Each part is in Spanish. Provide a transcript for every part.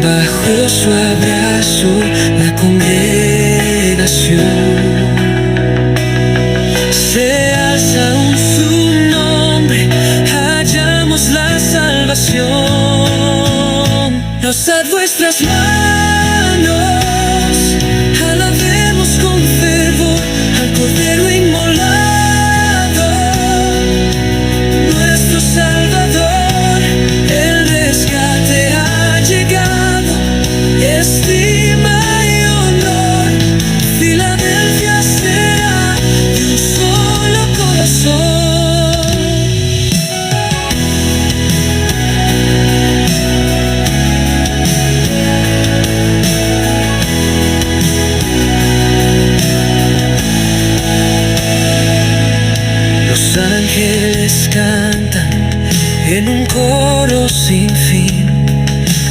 Bajo su abrazo la congregación se alza un su nombre, hallamos la salvación. Alzad vuestras manos, alabemos con fervor al Cordero inmolado, nuestro Salvador. El rescate ha llegado, estima y honor. Filadelfia será de un solo corazón. Los ángeles cantan en un coro sin fin.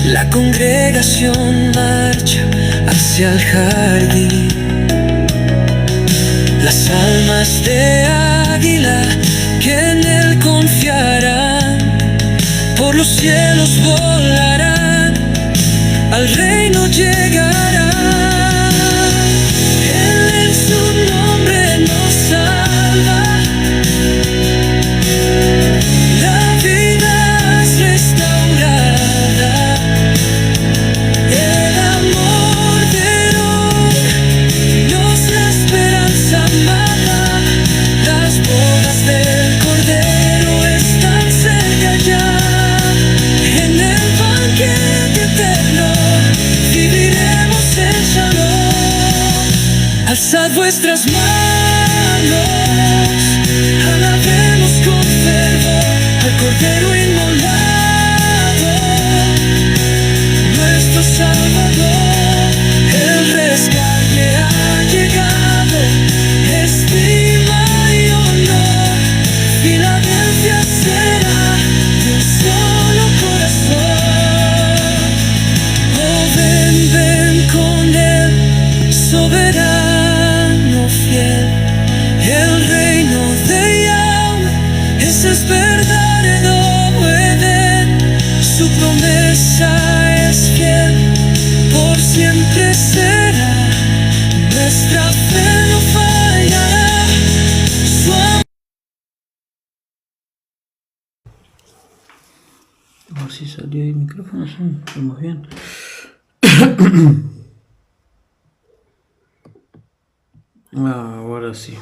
La congregación marcha hacia el jardín. Las almas de águila que en él confiarán, por los cielos volarán, al reino llegarán. Él en su nombre nos salva, la vida es restaurada. El amor de hoy nos da esperanza amada. Las bodas del Cordero están cerca ya. En el banquete eterno viviremos en shalom. Alzad vuestras manos, alabemos con fervor al Cordero inmolado, nuestro Salvador. El rescate ha llegado, estima y honor. Filadelfia será de un solo corazón. Oh, ven, ven con él, soberano fiel. El reino de Yahweh, ese es verdadero Edén. Su promesa es fiel, por siempre será. Nuestra fe no fallará. Su amor. A ver si salió el micrófono, sí, estamos bien. Ahora sí.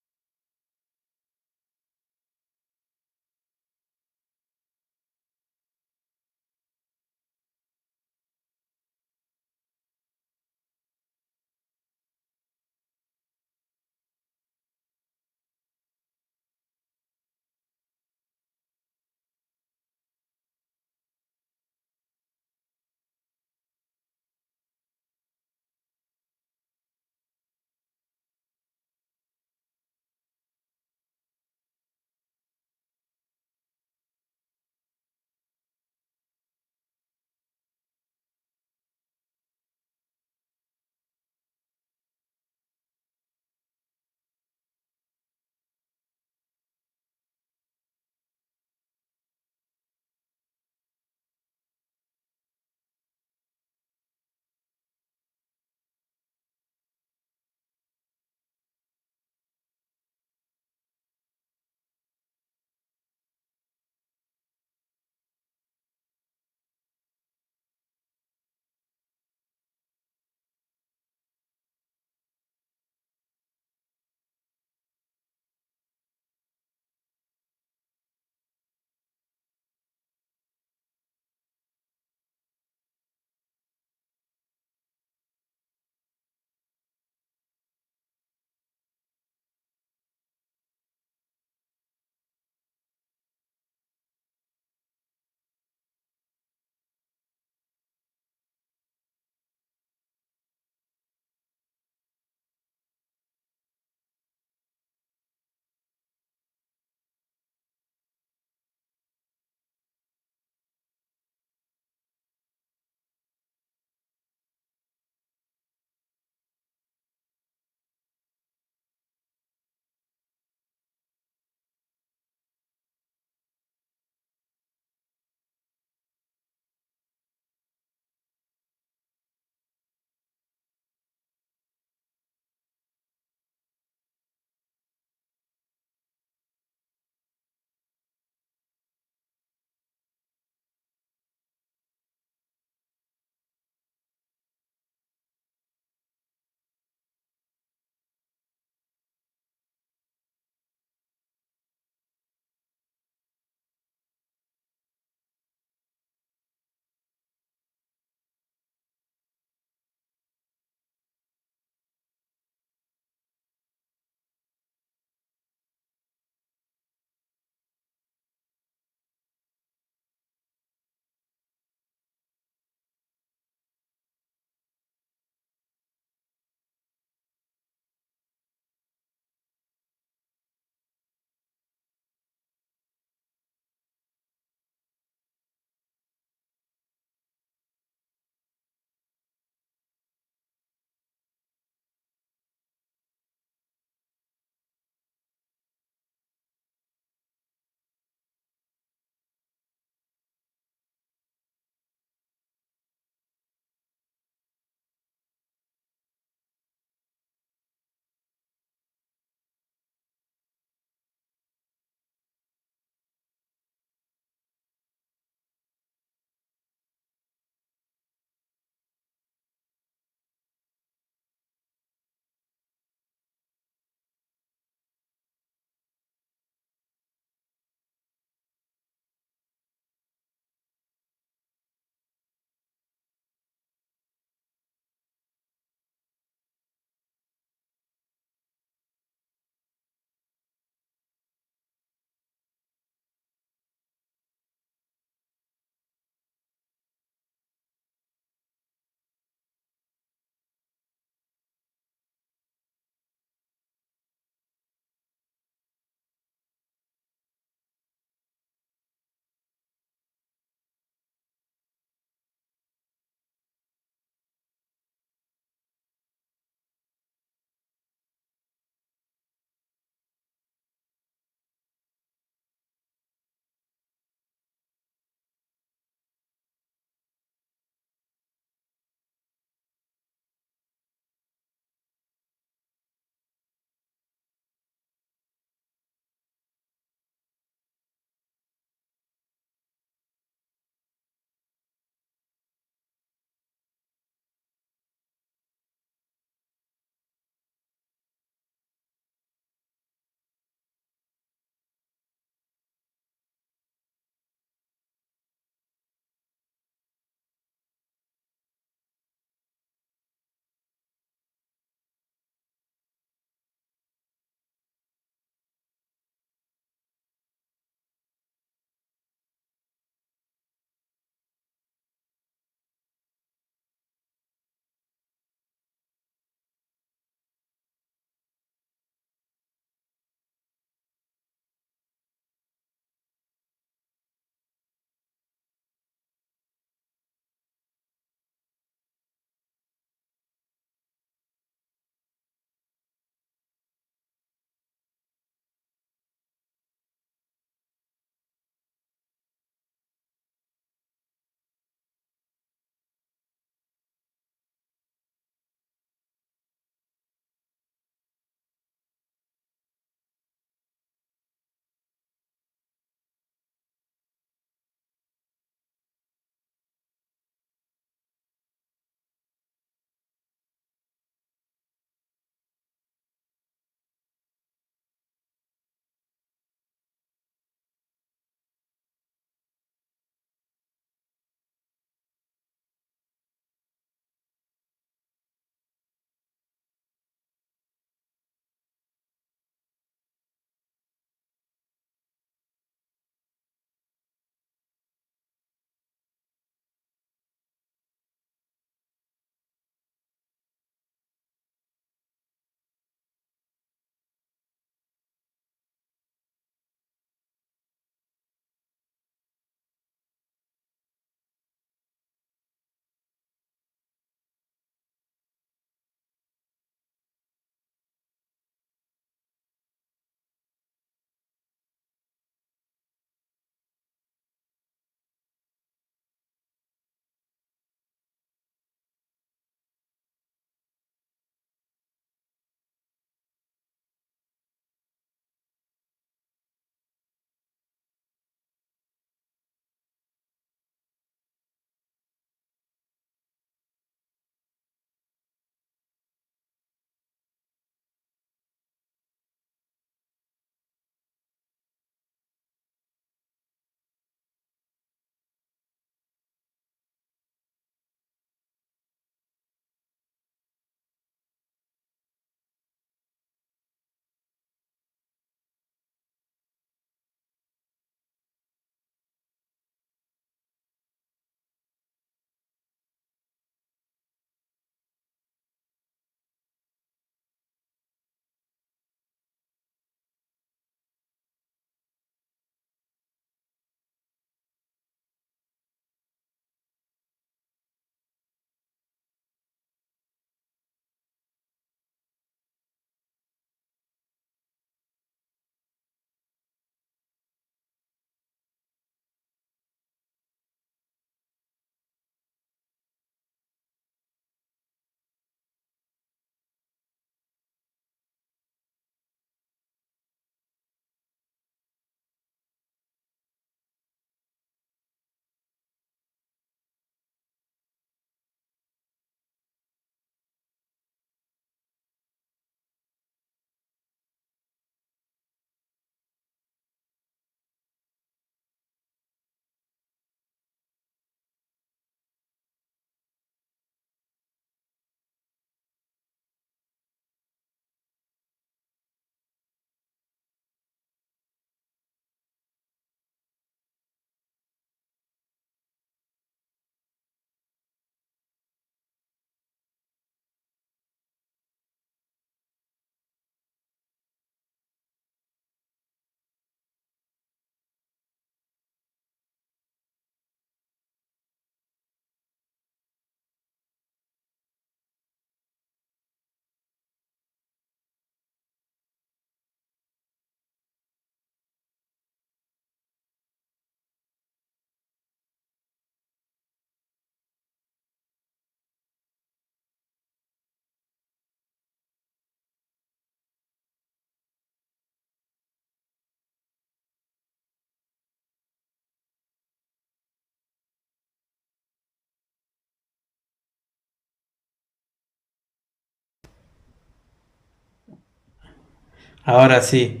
Ahora sí.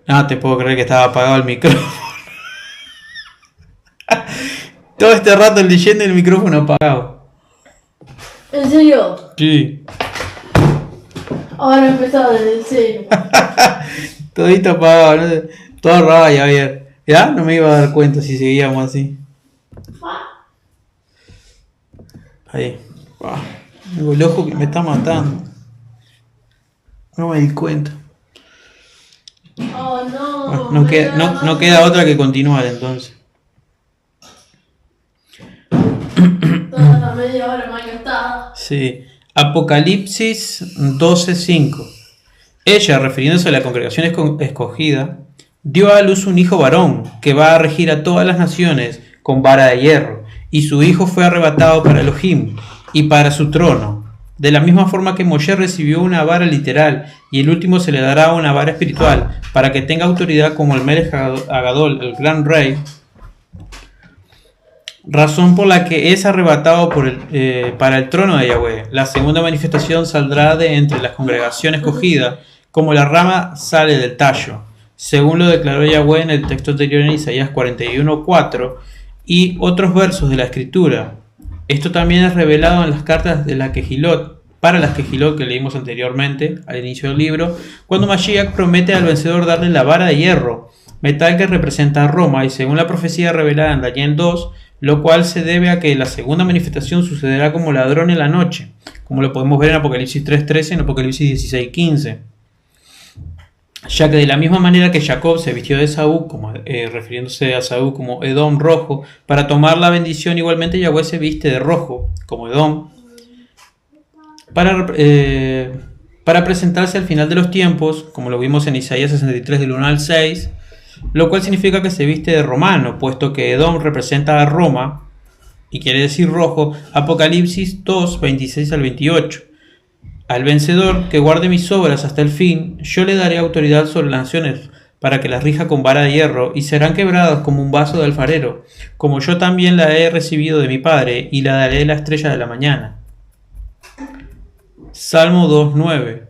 No te puedo creer que estaba apagado el micrófono. Todo este rato leyendo y el micrófono apagado. ¿En serio? Sí. Ahora empezaba desde el cero. Todito apagado. No sé. Todo raro, Javier. Ya no me iba a dar cuenta si seguíamos así. Ahí. Tengo el ojo que me está matando. No me di cuenta. Oh no. Bueno, no queda otra que continuar entonces. Toda la media hora más gastada. Sí. Apocalipsis 12:5. Ella, refiriéndose a la congregación escogida, dio a luz un hijo varón que va a regir a todas las naciones con vara de hierro, y su hijo fue arrebatado para Elohim y para su trono. De la misma forma que Moshe recibió una vara literal y el último se le dará una vara espiritual para que tenga autoridad como el Melech Agadol, el gran rey, razón por la que es arrebatado para el trono de Yahweh. La segunda manifestación saldrá de entre las congregaciones escogidas como la rama sale del tallo, según lo declaró Yahweh en el texto anterior en Isaías 41:4 y otros versos de la escritura. Esto también es revelado en las cartas de la Kehilot, para las Kehilot que leímos anteriormente al inicio del libro, cuando Mashiach promete al vencedor darle la vara de hierro, metal que representa a Roma, y según la profecía revelada en Daniel 2, lo cual se debe a que la segunda manifestación sucederá como ladrón en la noche, como lo podemos ver en Apocalipsis 3:13 y en Apocalipsis 16:15. Ya que de la misma manera que Jacob se vistió de Esaú, refiriéndose a Esaú como Edom rojo, para tomar la bendición, igualmente Yahweh se viste de rojo, como Edom, para presentarse al final de los tiempos, como lo vimos en Isaías 63 del 1 al 6, lo cual significa que se viste de romano, puesto que Edom representa a Roma, y quiere decir rojo, Apocalipsis 2, 26 al 28. Al vencedor que guarde mis obras hasta el fin, yo le daré autoridad sobre las naciones, para que las rija con vara de hierro, y serán quebradas como un vaso de alfarero, como yo también la he recibido de mi Padre, y la daré la estrella de la mañana. Salmo 2:9.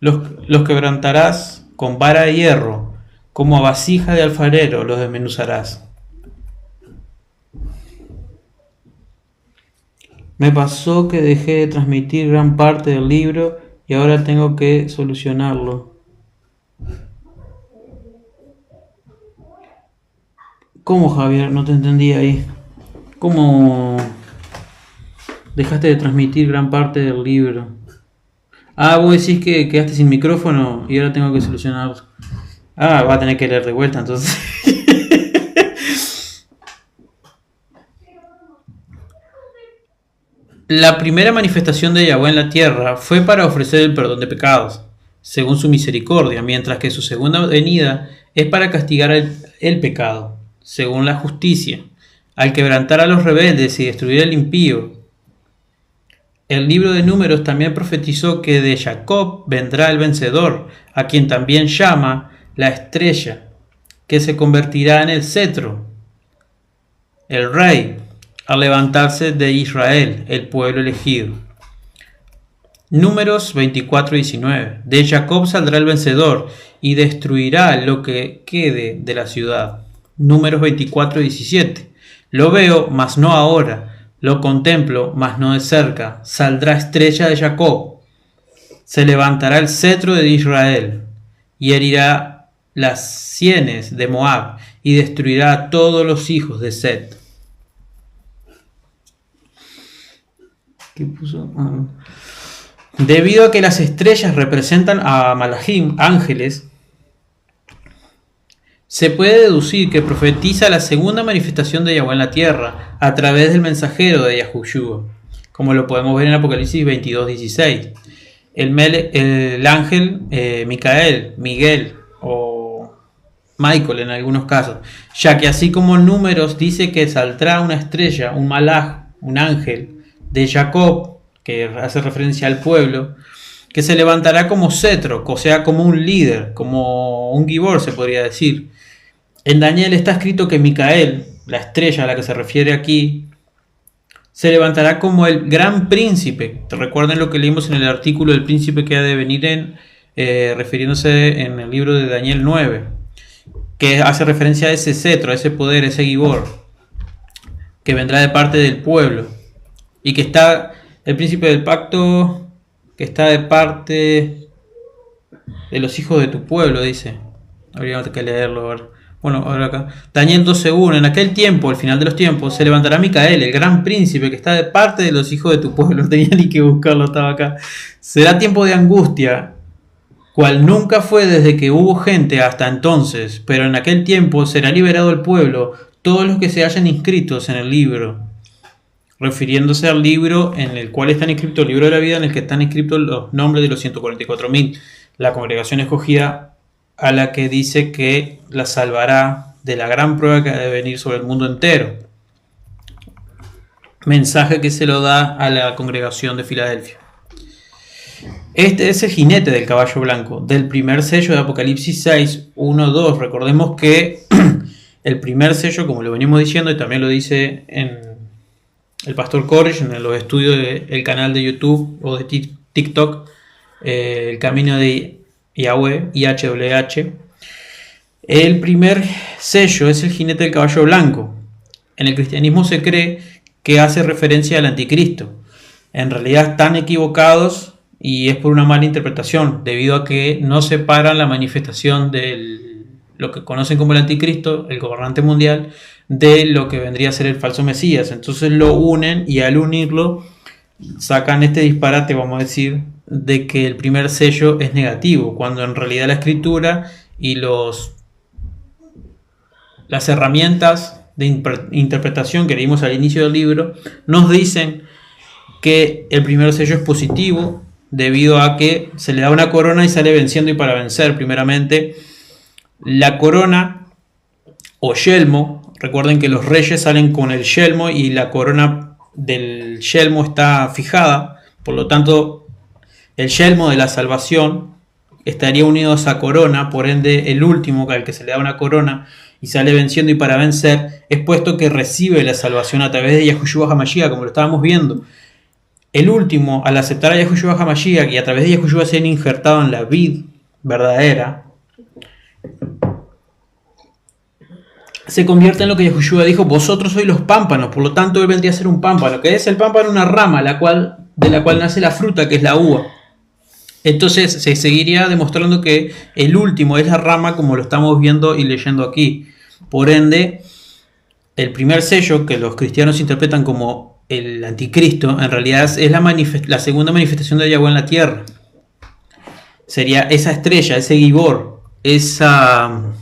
Los quebrantarás con vara de hierro, como a vasija de alfarero los desmenuzarás. Me pasó que dejé de transmitir gran parte del libro y ahora tengo que solucionarlo. ¿Cómo, Javier? No te entendí ahí. ¿Cómo dejaste de transmitir gran parte del libro? Ah, vos decís que quedaste sin micrófono y ahora tengo que solucionarlo. Ah, va a tener que leer de vuelta entonces. La primera manifestación de Yahweh en la tierra fue para ofrecer el perdón de pecados, según su misericordia, mientras que su segunda venida es para castigar el pecado, según la justicia, al quebrantar a los rebeldes y destruir al impío. El libro de Números también profetizó que de Jacob vendrá el vencedor, a quien también llama la estrella, que se convertirá en el cetro, el rey, al levantarse de Israel, el pueblo elegido. Números 24:19. De Jacob saldrá el vencedor y destruirá lo que quede de la ciudad. Números 24:17. Lo veo, mas no ahora. Lo contemplo, mas no de cerca. Saldrá estrella de Jacob. Se levantará el cetro de Israel y herirá las sienes de Moab y destruirá a todos los hijos de Set. ¿Qué puso? Debido a que las estrellas representan a Malachim, ángeles, se puede deducir que profetiza la segunda manifestación de Yahweh en la tierra a través del mensajero de Yahushua, como lo podemos ver en Apocalipsis 22:16. El ángel Micael, Miguel o Michael en algunos casos, ya que así como Números dice que saldrá una estrella, un malach, un ángel de Jacob, que hace referencia al pueblo, que se levantará como cetro, o sea, como un líder, como un gibor se podría decir. En Daniel está escrito que Micael, la estrella a la que se refiere aquí, se levantará como el gran príncipe. Recuerden lo que leímos en el artículo del príncipe que ha de venir en refiriéndose en el libro de Daniel 9, que hace referencia a ese cetro, a ese poder, ese Gibor, que vendrá de parte del pueblo, y que está el príncipe del pacto, que está de parte de los hijos de tu pueblo, dice. Habría que leerlo ahora. Bueno, ahora acá. Daniel 12:1. En aquel tiempo, al final de los tiempos, se levantará Micael, el gran príncipe, que está de parte de los hijos de tu pueblo. No tenía ni que buscarlo, estaba acá. Será tiempo de angustia, cual nunca fue desde que hubo gente hasta entonces, pero en aquel tiempo será liberado el pueblo, todos los que se hayan inscritos en el libro. Refiriéndose al libro en el cual están inscritos, el libro de la vida, en el que están inscritos los nombres de los 144.000. La congregación escogida, a la que dice que la salvará de la gran prueba que ha de venir sobre el mundo entero. Mensaje que se lo da a la congregación de Filadelfia. Este es el jinete del caballo blanco, del primer sello de Apocalipsis 6, 1, 2. Recordemos que el primer sello, como lo venimos diciendo, y también lo dice en el pastor Koresh, en los estudios del canal de YouTube o de TikTok, el camino de Yahweh, IHWH. El primer sello es el jinete del caballo blanco. En el cristianismo se cree que hace referencia al anticristo. En realidad están equivocados y es por una mala interpretación, debido a que no separan la manifestación de lo que conocen como el anticristo, el gobernante mundial, de lo que vendría a ser el falso Mesías. Entonces lo unen, y al unirlo sacan este disparate, vamos a decir, de que el primer sello es negativo, cuando en realidad la escritura y las herramientas de interpretación que leímos al inicio del libro nos dicen que el primer sello es positivo, debido a que se le da una corona y sale venciendo y para vencer. Primeramente, la corona o yelmo. Recuerden que los reyes salen con el yelmo y la corona del yelmo está fijada, por lo tanto el yelmo de la salvación estaría unido a esa corona. Por ende, el último al que se le da una corona y sale venciendo y para vencer es puesto que recibe la salvación a través de Yahushua HaMashiach, como lo estábamos viendo. El último, al aceptar a Yahushua HaMashiach y a través de Yahushua ser injertado en la vid verdadera, se convierte en lo que Yahushua dijo: vosotros sois los pámpanos. Por lo tanto, él vendría a ser un pámpano. ¿Qué es el pámpano? Una rama de la cual nace la fruta, que es la uva. Entonces se seguiría demostrando que el último es la rama, como lo estamos viendo y leyendo aquí. Por ende, el primer sello, que los cristianos interpretan como el anticristo, en realidad es la segunda manifestación de Yahweh en la tierra. Sería esa estrella, ese Gibor, esa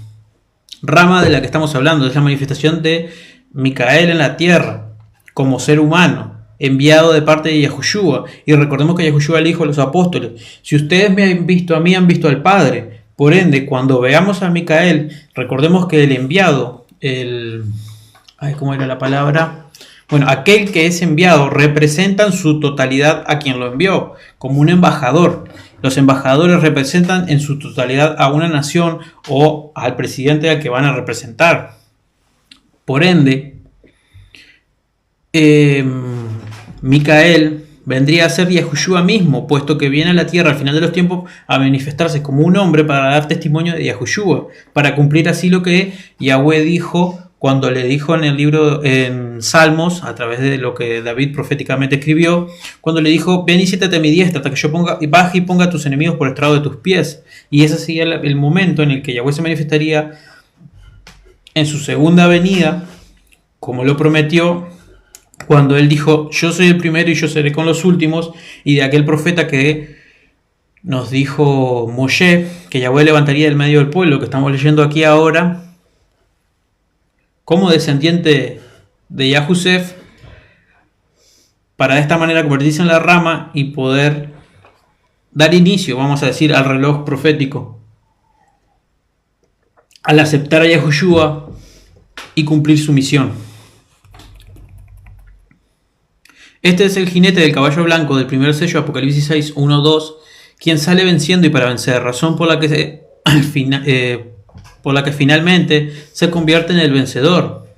rama de la que estamos hablando. Es la manifestación de Micael en la tierra como ser humano, enviado de parte de Yahushua. Y recordemos que Yahushua le dijo a los apóstoles: si ustedes me han visto a mí, han visto al Padre. Por ende, cuando veamos a Micael, recordemos que el enviado, ¿cómo era la palabra? Bueno, aquel que es enviado representa en su totalidad a quien lo envió, como un embajador. Los embajadores representan en su totalidad a una nación o al presidente al que van a representar. Por ende, Micael vendría a ser Yahushua mismo, puesto que viene a la tierra al final de los tiempos a manifestarse como un hombre para dar testimonio de Yahushua, para cumplir así lo que Yahweh dijo cuando le dijo en el libro, en Salmos, a través de lo que David proféticamente escribió, cuando le dijo: ven y siéntate a mi diestra hasta que yo baje y ponga a tus enemigos por estrado de tus pies. Y ese sería el momento en el que Yahweh se manifestaría en su segunda venida, como lo prometió, cuando él dijo: yo soy el primero y yo seré con los últimos. Y de aquel profeta que nos dijo Moshe, que Yahweh levantaría del medio del pueblo, que estamos leyendo aquí ahora, como descendiente de Yahusef, para de esta manera convertirse en la rama y poder dar inicio, vamos a decir, al reloj profético, al aceptar a Yahushua y cumplir su misión. Este es el jinete del caballo blanco del primer sello, Apocalipsis 6, 1, 2, quien sale venciendo y para vencer, razón por la que finalmente se convierte en el vencedor.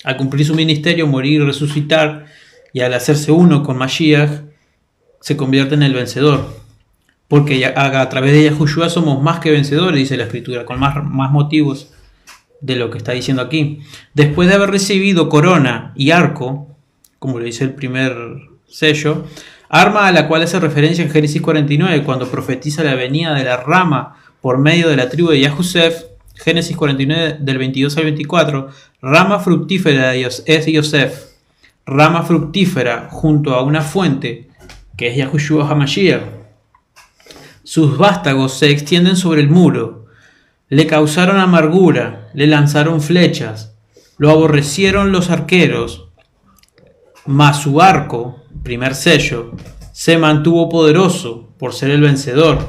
Al cumplir su ministerio, morir y resucitar, y al hacerse uno con Mashiach, se convierte en el vencedor. porque a través de Yahushua somos más que vencedores, dice la Escritura, con más motivos de lo que está diciendo aquí. Después de haber recibido corona y arco, como le dice el primer sello, arma a la cual hace referencia en Génesis 49, cuando profetiza la venida de la rama por medio de la tribu de Yahusef, Génesis 49 del 22 al 24, rama fructífera es Yosef, rama fructífera junto a una fuente, que es Yahushua HaMashiach. Sus vástagos se extienden sobre el muro, le causaron amargura, le lanzaron flechas, lo aborrecieron los arqueros, mas su arco, primer sello, se mantuvo poderoso por ser el vencedor,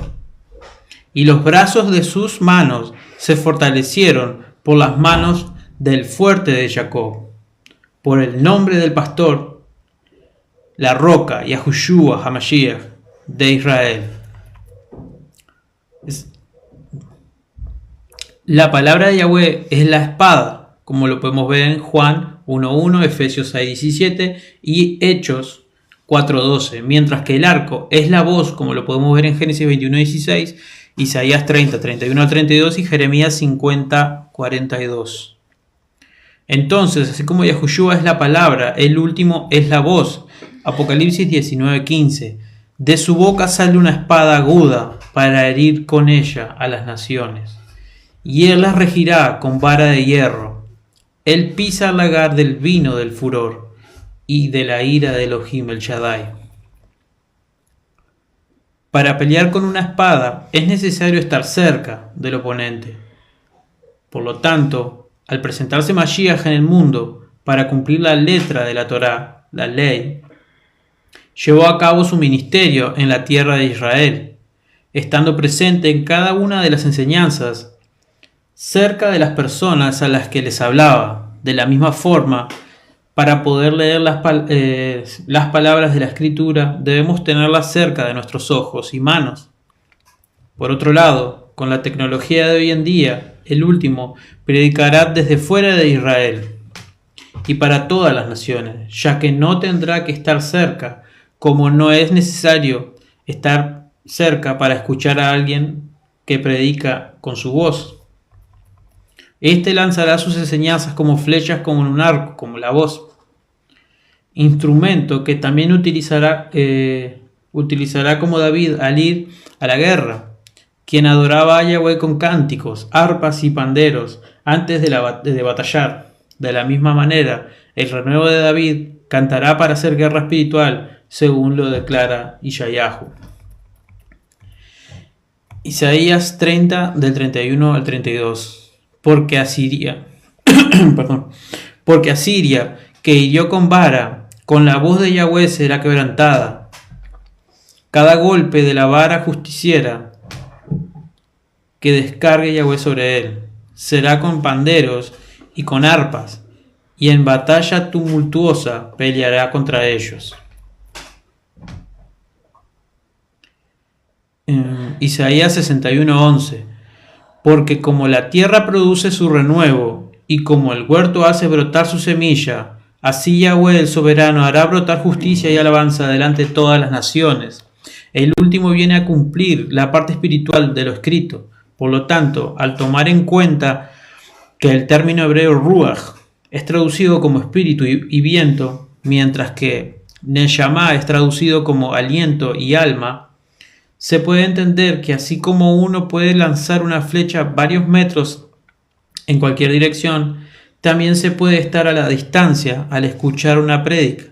y los brazos de sus manos se fortalecieron por las manos del fuerte de Jacob, por el nombre del pastor, la roca, Yahushua HaMashiach de Israel. La palabra de Yahweh es la espada, como lo podemos ver en Juan 1.1, Efesios 6.17 y Hechos 4.12, mientras que el arco es la voz, como lo podemos ver en Génesis 21.16, Isaías 30.31-32 y Jeremías 50.42. Entonces, así como Yahushua es la palabra, el último es la voz, Apocalipsis 19.15, de su boca sale una espada aguda para herir con ella a las naciones, y él las regirá con vara de hierro. Él pisa el lagar del vino del furor y de la ira de Elohim el Shaddai. Para pelear con una espada es necesario estar cerca del oponente. Por lo tanto, al presentarse Mashiach en el mundo para cumplir la letra de la Torá, la ley, llevó a cabo su ministerio en la tierra de Israel, estando presente en cada una de las enseñanzas, cerca de las personas a las que les hablaba. De la misma forma, para poder leer las palabras de la Escritura, debemos tenerlas cerca de nuestros ojos y manos. Por otro lado, con la tecnología de hoy en día, el último predicará desde fuera de Israel y para todas las naciones, ya que no tendrá que estar cerca, como no es necesario estar cerca para escuchar a alguien que predica con su voz. Este lanzará sus enseñanzas como flechas, como en un arco, como la voz, instrumento que también utilizará como David al ir a la guerra, quien adoraba a Yahweh con cánticos, arpas y panderos antes de batallar. De la misma manera, el renuevo de David cantará para hacer guerra espiritual, según lo declara Yeshayahu. Isaías 30 del 31 al 32. Porque Asiria, que hirió con vara, con la voz de Yahweh será quebrantada. Cada golpe de la vara justiciera que descargue Yahweh sobre él será con panderos y con arpas, y en batalla tumultuosa peleará contra ellos. Isaías 61:11. Porque como la tierra produce su renuevo, y como el huerto hace brotar su semilla, así Yahweh el soberano hará brotar justicia y alabanza delante de todas las naciones. El último viene a cumplir la parte espiritual de lo escrito. Por lo tanto, al tomar en cuenta que el término hebreo ruach es traducido como espíritu y viento, mientras que neshama es traducido como aliento y alma, se puede entender que así como uno puede lanzar una flecha varios metros en cualquier dirección, también se puede estar a la distancia al escuchar una prédica.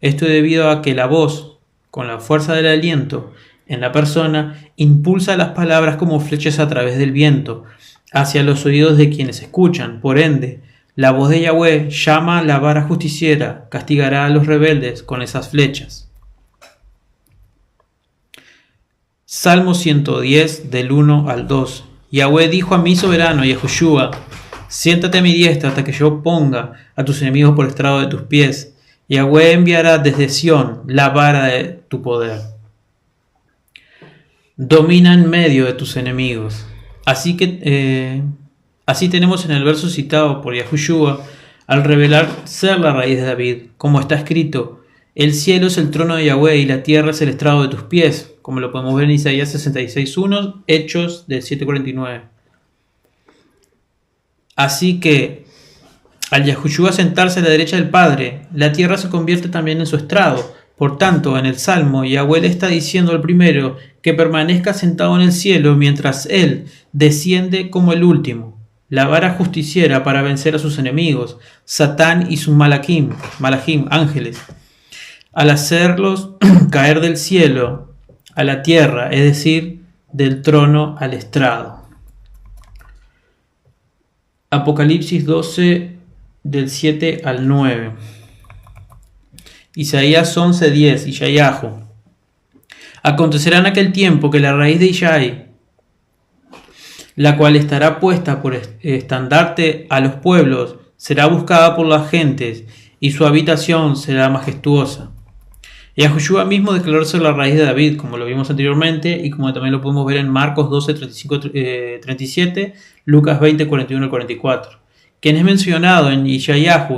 Esto debido a que la voz, con la fuerza del aliento en la persona, impulsa las palabras como flechas a través del viento, hacia los oídos de quienes escuchan. Por ende, la voz de Yahweh llama a la vara justiciera, castigará a los rebeldes con esas flechas. Salmo 110 del 1 al 2. Yahweh dijo a mi soberano Yahushua: siéntate a mi diestra hasta que yo ponga a tus enemigos por estrado de tus pies. Yahweh enviará desde Sión la vara de tu poder. Domina en medio de tus enemigos. Así tenemos en el verso citado por Yahushua, al revelar ser la raíz de David, como está escrito: El cielo es el trono de Yahweh y la tierra es el estrado de tus pies, como lo podemos ver en Isaías 66.1, Hechos del 7.49. Así que, al Yahushua sentarse a la derecha del Padre, la tierra se convierte también en su estrado. Por tanto, en el Salmo, Yahweh le está diciendo al primero que permanezca sentado en el cielo mientras él desciende como el último, la vara justiciera para vencer a sus enemigos, Satán y sus malachim, ángeles, al hacerlos caer del cielo a la tierra, es decir, del trono al estrado. Apocalipsis 12, del 7 al 9. Isaías 11:10, Ishayahu. Acontecerá en aquel tiempo que la raíz de Ishai, la cual estará puesta por estandarte a los pueblos, será buscada por las gentes, y su habitación será majestuosa. Yahushua mismo declaró ser la raíz de David, como lo vimos anteriormente, y como también lo podemos ver en Marcos 12, 35, 37, Lucas 20, 41 al 44, quien es mencionado en Isaías,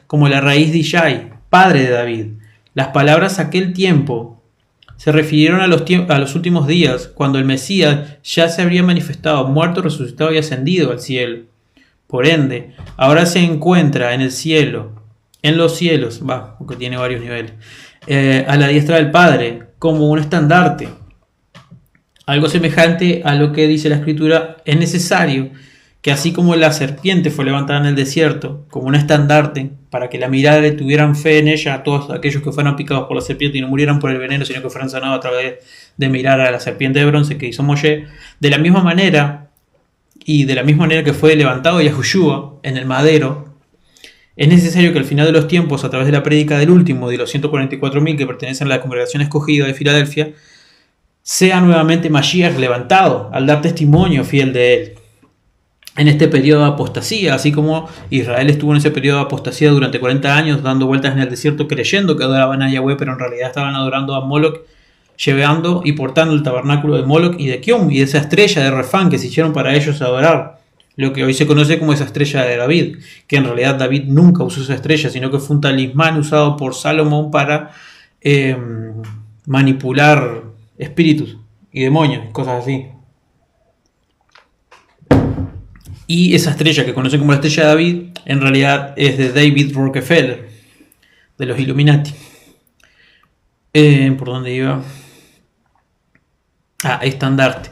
como la raíz de Ishai, padre de David. Las palabras aquel tiempo se refirieron a los últimos días, cuando el Mesías ya se habría manifestado, muerto, resucitado y ascendido al cielo. Por ende, ahora se encuentra en el cielo, en los cielos, porque tiene varios niveles, a la diestra del Padre, como un estandarte. Algo semejante a lo que dice la Escritura, es necesario que así como la serpiente fue levantada en el desierto como un estandarte para que la mirada le tuvieran fe en ella a todos aquellos que fueran picados por la serpiente y no murieran por el veneno, sino que fueran sanados a través de mirar a la serpiente de bronce que hizo Moshe, de la misma manera que fue levantado Yahushua en el madero, es necesario que al final de los tiempos, a través de la prédica del último de los 144.000 que pertenecen a la congregación escogida de Filadelfia, sea nuevamente Mashiach levantado al dar testimonio fiel de él. En este periodo de apostasía, así como Israel estuvo en ese periodo de apostasía durante 40 años dando vueltas en el desierto creyendo que adoraban a Yahweh, pero en realidad estaban adorando a Moloch, llevando y portando el tabernáculo de Moloch y de Kium y de esa estrella de Refán que se hicieron para ellos adorar, lo que hoy se conoce como esa estrella de David, que en realidad David nunca usó esa estrella, sino que fue un talismán usado por Salomón para manipular espíritus y demonios, cosas así. Y esa estrella que conocen como la estrella de David, en realidad es de David Rockefeller, de los Illuminati. ¿Por dónde iba? Estandarte.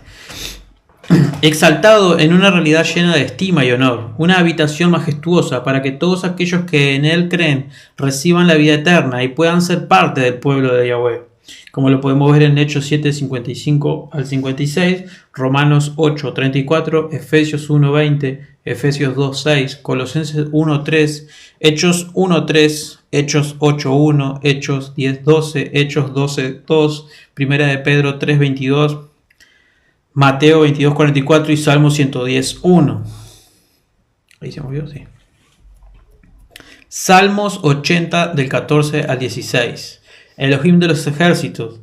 Exaltado en una realidad llena de estima y honor, una habitación majestuosa para que todos aquellos que en él creen reciban la vida eterna y puedan ser parte del pueblo de Yahweh. Como lo podemos ver en Hechos 7, 55 al 56, Romanos 8, 34, Efesios 1, 20, Efesios 2, 6, Colosenses 1, 3, Hechos 1, 3, Hechos 8, 1, Hechos 10, 12, Hechos 12, 2, Primera de Pedro 3, 22, Mateo 22, 44 y Salmo 110, 1. Ahí se movió, sí. Salmos 80 del 14 al 16. Elohim de los ejércitos,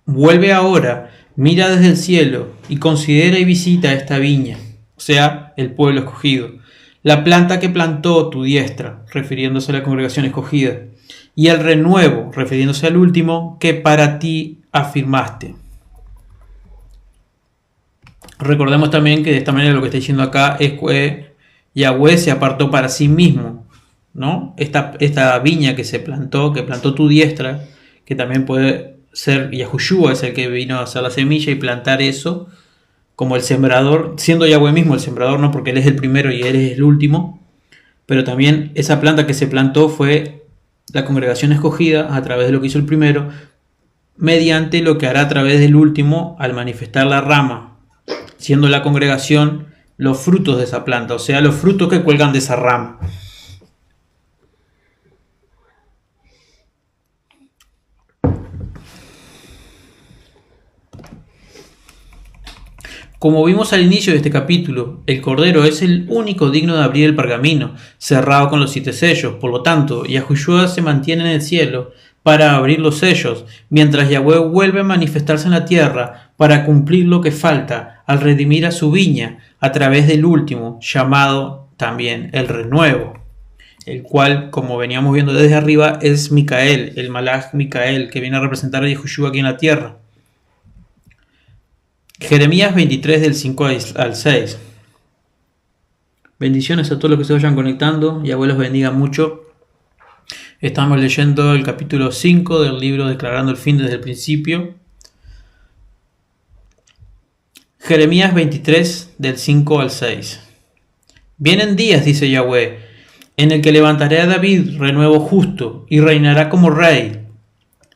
vuelve ahora, mira desde el cielo y considera y visita esta viña, o sea, el pueblo escogido, la planta que plantó tu diestra, refiriéndose a la congregación escogida, y el renuevo, refiriéndose al último, que para ti afirmaste. Recordemos también que de esta manera lo que está diciendo acá es que Yahweh se apartó para sí mismo, ¿no? Esta viña que plantó tu diestra, que también puede ser Yahushua, es el que vino a hacer la semilla y plantar eso, como el sembrador, siendo Yahweh mismo el sembrador, no porque él es el primero y él es el último, pero también esa planta que se plantó fue la congregación escogida a través de lo que hizo el primero, mediante lo que hará a través del último al manifestar la rama, siendo la congregación los frutos de esa planta, o sea, los frutos que cuelgan de esa rama. Como vimos al inicio de este capítulo, el Cordero es el único digno de abrir el pergamino, cerrado con los 7 sellos. Por lo tanto, Yahushua se mantiene en el cielo para abrir los sellos, mientras Yahweh vuelve a manifestarse en la tierra para cumplir lo que falta al redimir a su viña a través del último, llamado también el renuevo. el cual, como veníamos viendo desde arriba, es Micael, el Malaj Micael, que viene a representar a Yahushua aquí en la tierra. Jeremías 23 del 5 al 6. Bendiciones a todos los que se vayan conectando, Yahweh los bendiga mucho. Estamos leyendo el capítulo 5 del libro Declarando el Fin desde el Principio. Jeremías 23 del 5 al 6. Vienen días, dice Yahweh, en el que levantaré a David renuevo justo y reinará como rey,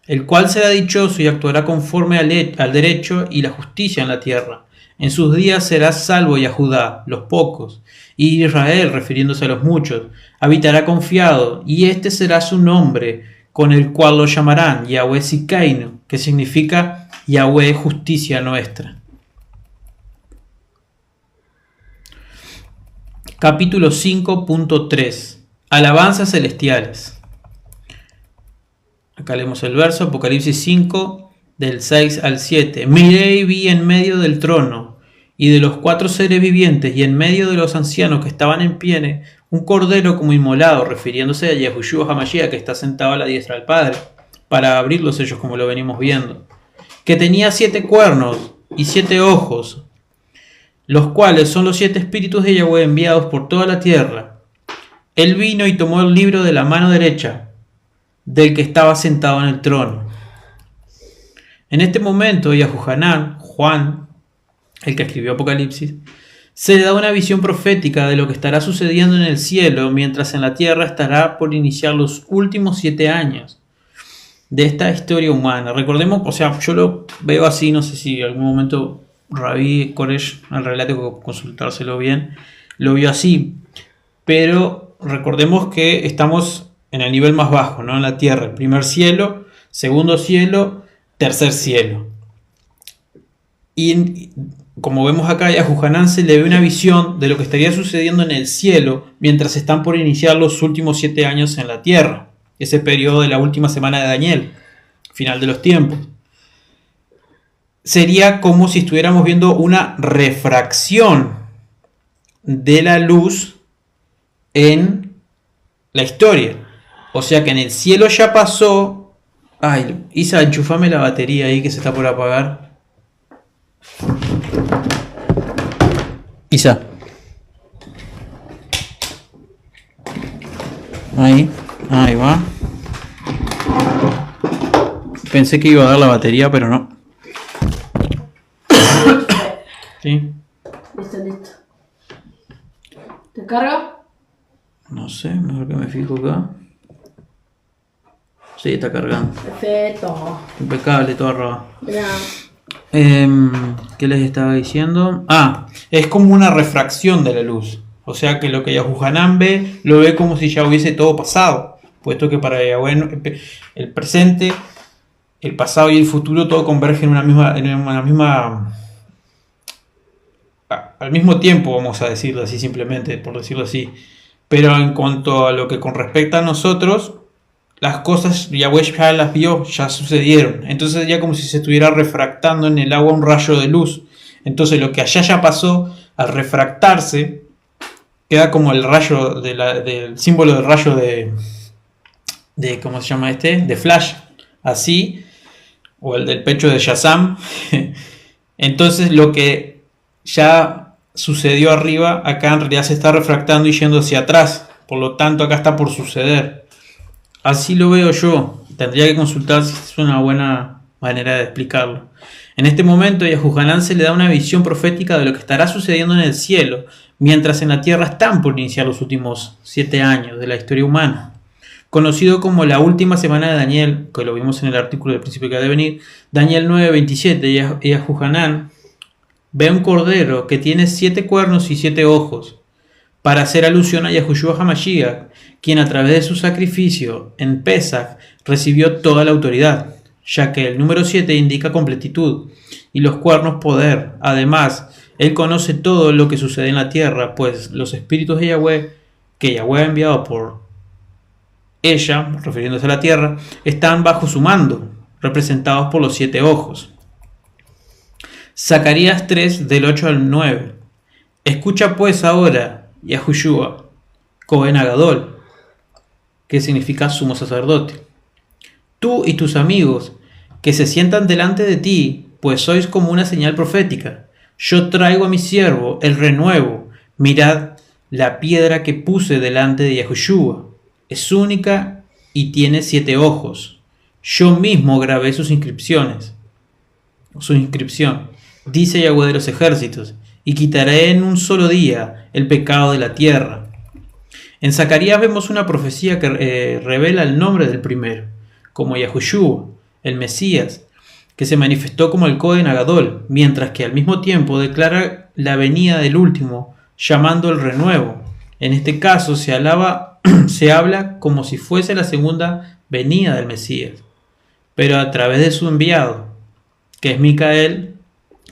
el cual será dichoso y actuará conforme al derecho y la justicia en la tierra. En sus días será salvo Yahudá, los pocos, y Israel, refiriéndose a los muchos, habitará confiado, y este será su nombre, con el cual lo llamarán Yahweh Sikainu, que significa Yahweh justicia nuestra. Capítulo 5.3. Alabanzas celestiales. Acá leemos el verso, Apocalipsis 5, del 6 al 7. Miré y vi en medio del trono y de los 4 seres vivientes y en medio de los ancianos que estaban en pie, un cordero como inmolado, refiriéndose a Yahushua HaMashiach, que está sentado a la diestra del Padre, para abrir los sellos como lo venimos viendo, que tenía 7 cuernos y 7 ojos, los cuales son los 7 espíritus de Yahweh enviados por toda la tierra. Él vino y tomó el libro de la mano derecha del que estaba sentado en el trono. En este momento, Yahuhanán, Juan, el que escribió Apocalipsis, se le da una visión profética de lo que estará sucediendo en el cielo, mientras en la tierra estará por iniciar los últimos 7 años de esta historia humana. Recordemos, o sea, yo lo veo así, no sé si en algún momento Rabí Koresh, al relato, consultárselo bien, lo vio así, pero recordemos que estamos en el nivel más bajo, ¿no? En la tierra, el primer cielo, segundo cielo, tercer cielo. Y como vemos acá, a Yahuhanán se le ve una visión de lo que estaría sucediendo en el cielo mientras están por iniciar los últimos 7 años en la tierra, ese periodo de la última semana de Daniel, final de los tiempos. Sería como si estuviéramos viendo una refracción de la luz en la historia. O sea que en el cielo ya pasó. Ay, Isa, enchufame la batería ahí que se está por apagar. Isa. Ahí va. Pensé que iba a dar la batería, pero no. ¿Sí? Listo. ¿Te carga? No sé, mejor que me fijo acá. Sí, está cargando. Perfecto. Impecable, todo arroba. Mira. ¿Qué les estaba diciendo? Es como una refracción de la luz. O sea que lo que Yahuhanán ve, lo ve como si ya hubiese todo pasado. Puesto que para Yahweh el presente, el pasado y el futuro todo convergen en una misma al mismo tiempo, vamos a decirlo así, simplemente, por decirlo así. Pero en cuanto a lo que con respecto a nosotros, las cosas Yahweh ya las vio, ya sucedieron. Entonces ya como si se estuviera refractando en el agua un rayo de luz. Entonces lo que allá ya pasó, al refractarse, queda como el rayo del símbolo del rayo de ¿cómo se llama este? De Flash, así, o el del pecho de Shazam. Entonces lo que ya sucedió arriba, acá en realidad se está refractando y yendo hacia atrás. Por lo tanto, acá está por suceder. Así lo veo yo. Tendría que consultar si es una buena manera de explicarlo. En este momento, a Yahuhanán se le da una visión profética de lo que estará sucediendo en el cielo, mientras en la tierra están por iniciar los últimos 7 años de la historia humana. Conocido como la última semana de Daniel, que lo vimos en el artículo del principio que ha de venir, Daniel 9:27, Yahuhanán ve un cordero que tiene 7 cuernos y 7 ojos, para hacer alusión a Yahushua HaMashiach, quien a través de su sacrificio en Pesach recibió toda la autoridad, ya que el número 7 indica completitud y los cuernos poder. Además, él conoce todo lo que sucede en la tierra, pues los espíritus de Yahweh, que Yahweh ha enviado por ella, refiriéndose a la tierra, están bajo su mando, representados por los 7 ojos. Zacarías 3 del 8 al 9. Escucha pues ahora, Yahushua, Cohen Agadol, que significa sumo sacerdote. Tú y tus amigos, que se sientan delante de ti, pues sois como una señal profética. Yo traigo a mi siervo el renuevo. Mirad la piedra que puse delante de Yahushua. Es única y tiene 7 ojos. Yo mismo grabé sus inscripciones. Su inscripción. Dice Yahweh de los ejércitos, y quitaré en un solo día el pecado de la tierra. En Zacarías vemos una profecía que revela el nombre del primero, como Yahushua, el Mesías, que se manifestó como el Cohen Agadol, mientras que al mismo tiempo declara la venida del último, llamando el renuevo. En este caso se habla como si fuese la segunda venida del Mesías, pero a través de su enviado, que es Micael,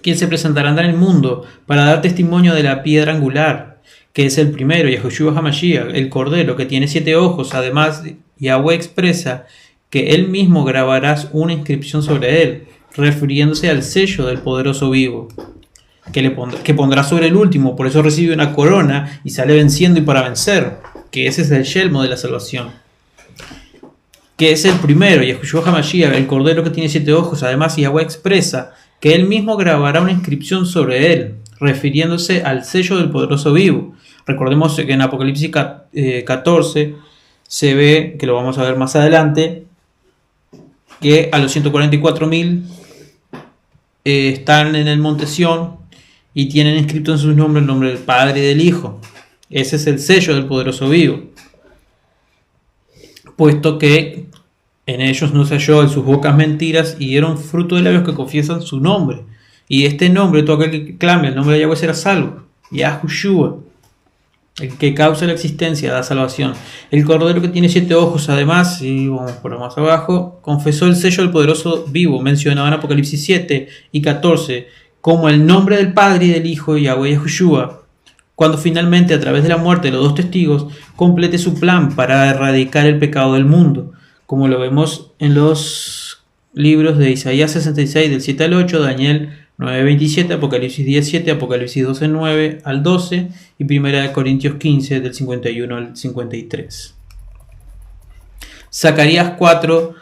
quien se presentará en el mundo para dar testimonio de la piedra angular, que es el primero, Yahushua HaMashiach, el Cordero, que tiene 7 ojos. Además, Yahweh expresa que él mismo grabará una inscripción sobre él, refiriéndose al sello del poderoso vivo, que pondrá sobre el último. Por eso recibe una corona y sale venciendo y para vencer, que ese es el yelmo de la salvación, que es el primero, Yahushua HaMashiach, el Cordero que tiene 7 ojos. Además, Yahweh expresa que él mismo grabará una inscripción sobre él, refiriéndose al sello del poderoso vivo. Recordemos que en Apocalipsis 14 se ve, que lo vamos a ver más adelante, que a los 144.000 están en el monte Sión y tienen escrito en sus nombres el nombre del Padre y del Hijo. Ese es el sello del poderoso vivo, puesto que en ellos no se halló en sus bocas mentiras y dieron fruto de labios que confiesan su nombre. Y este nombre, todo aquel que clame el nombre de Yahweh será salvo. Yahushua, el que causa la existencia, da salvación. El Cordero que tiene 7 ojos, además, y vamos por más abajo, confesó el sello del poderoso vivo, mencionado en Apocalipsis 7 y 14, como el nombre del Padre y del Hijo, Yahweh Yahushua, cuando finalmente, a través de la muerte de los 2 testigos, complete su plan para erradicar el pecado del mundo, como lo vemos en los libros de Isaías 66 del 7 al 8, Daniel 9:27, Apocalipsis 17, Apocalipsis 12:9 al 12 y 1 Corintios 15 del 51 al 53. Zacarías 4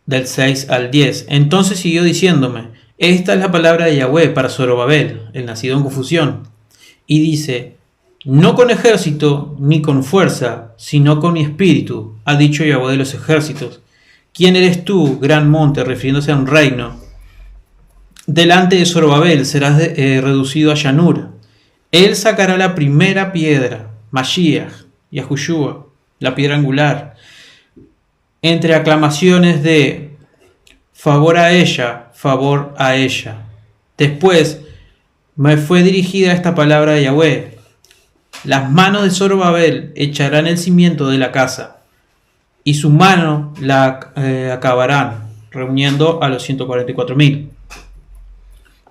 del 6 al 10. Entonces siguió diciéndome: esta es la palabra de Yahweh para Zorobabel, el nacido en confusión. Y dice: no con ejército ni con fuerza, sino con mi espíritu, ha dicho Yahweh de los ejércitos. ¿Quién eres tú, gran monte, refiriéndose a un reino? Delante de Zorobabel serás reducido a llanura. Él sacará la primera piedra, Mashiach, Yahushua, la piedra angular. Entre aclamaciones de favor a ella, favor a ella. Después me fue dirigida esta palabra de Yahweh: las manos de Zorobabel echarán el cimiento de la casa, y su mano la acabarán, reuniendo a los 144.000.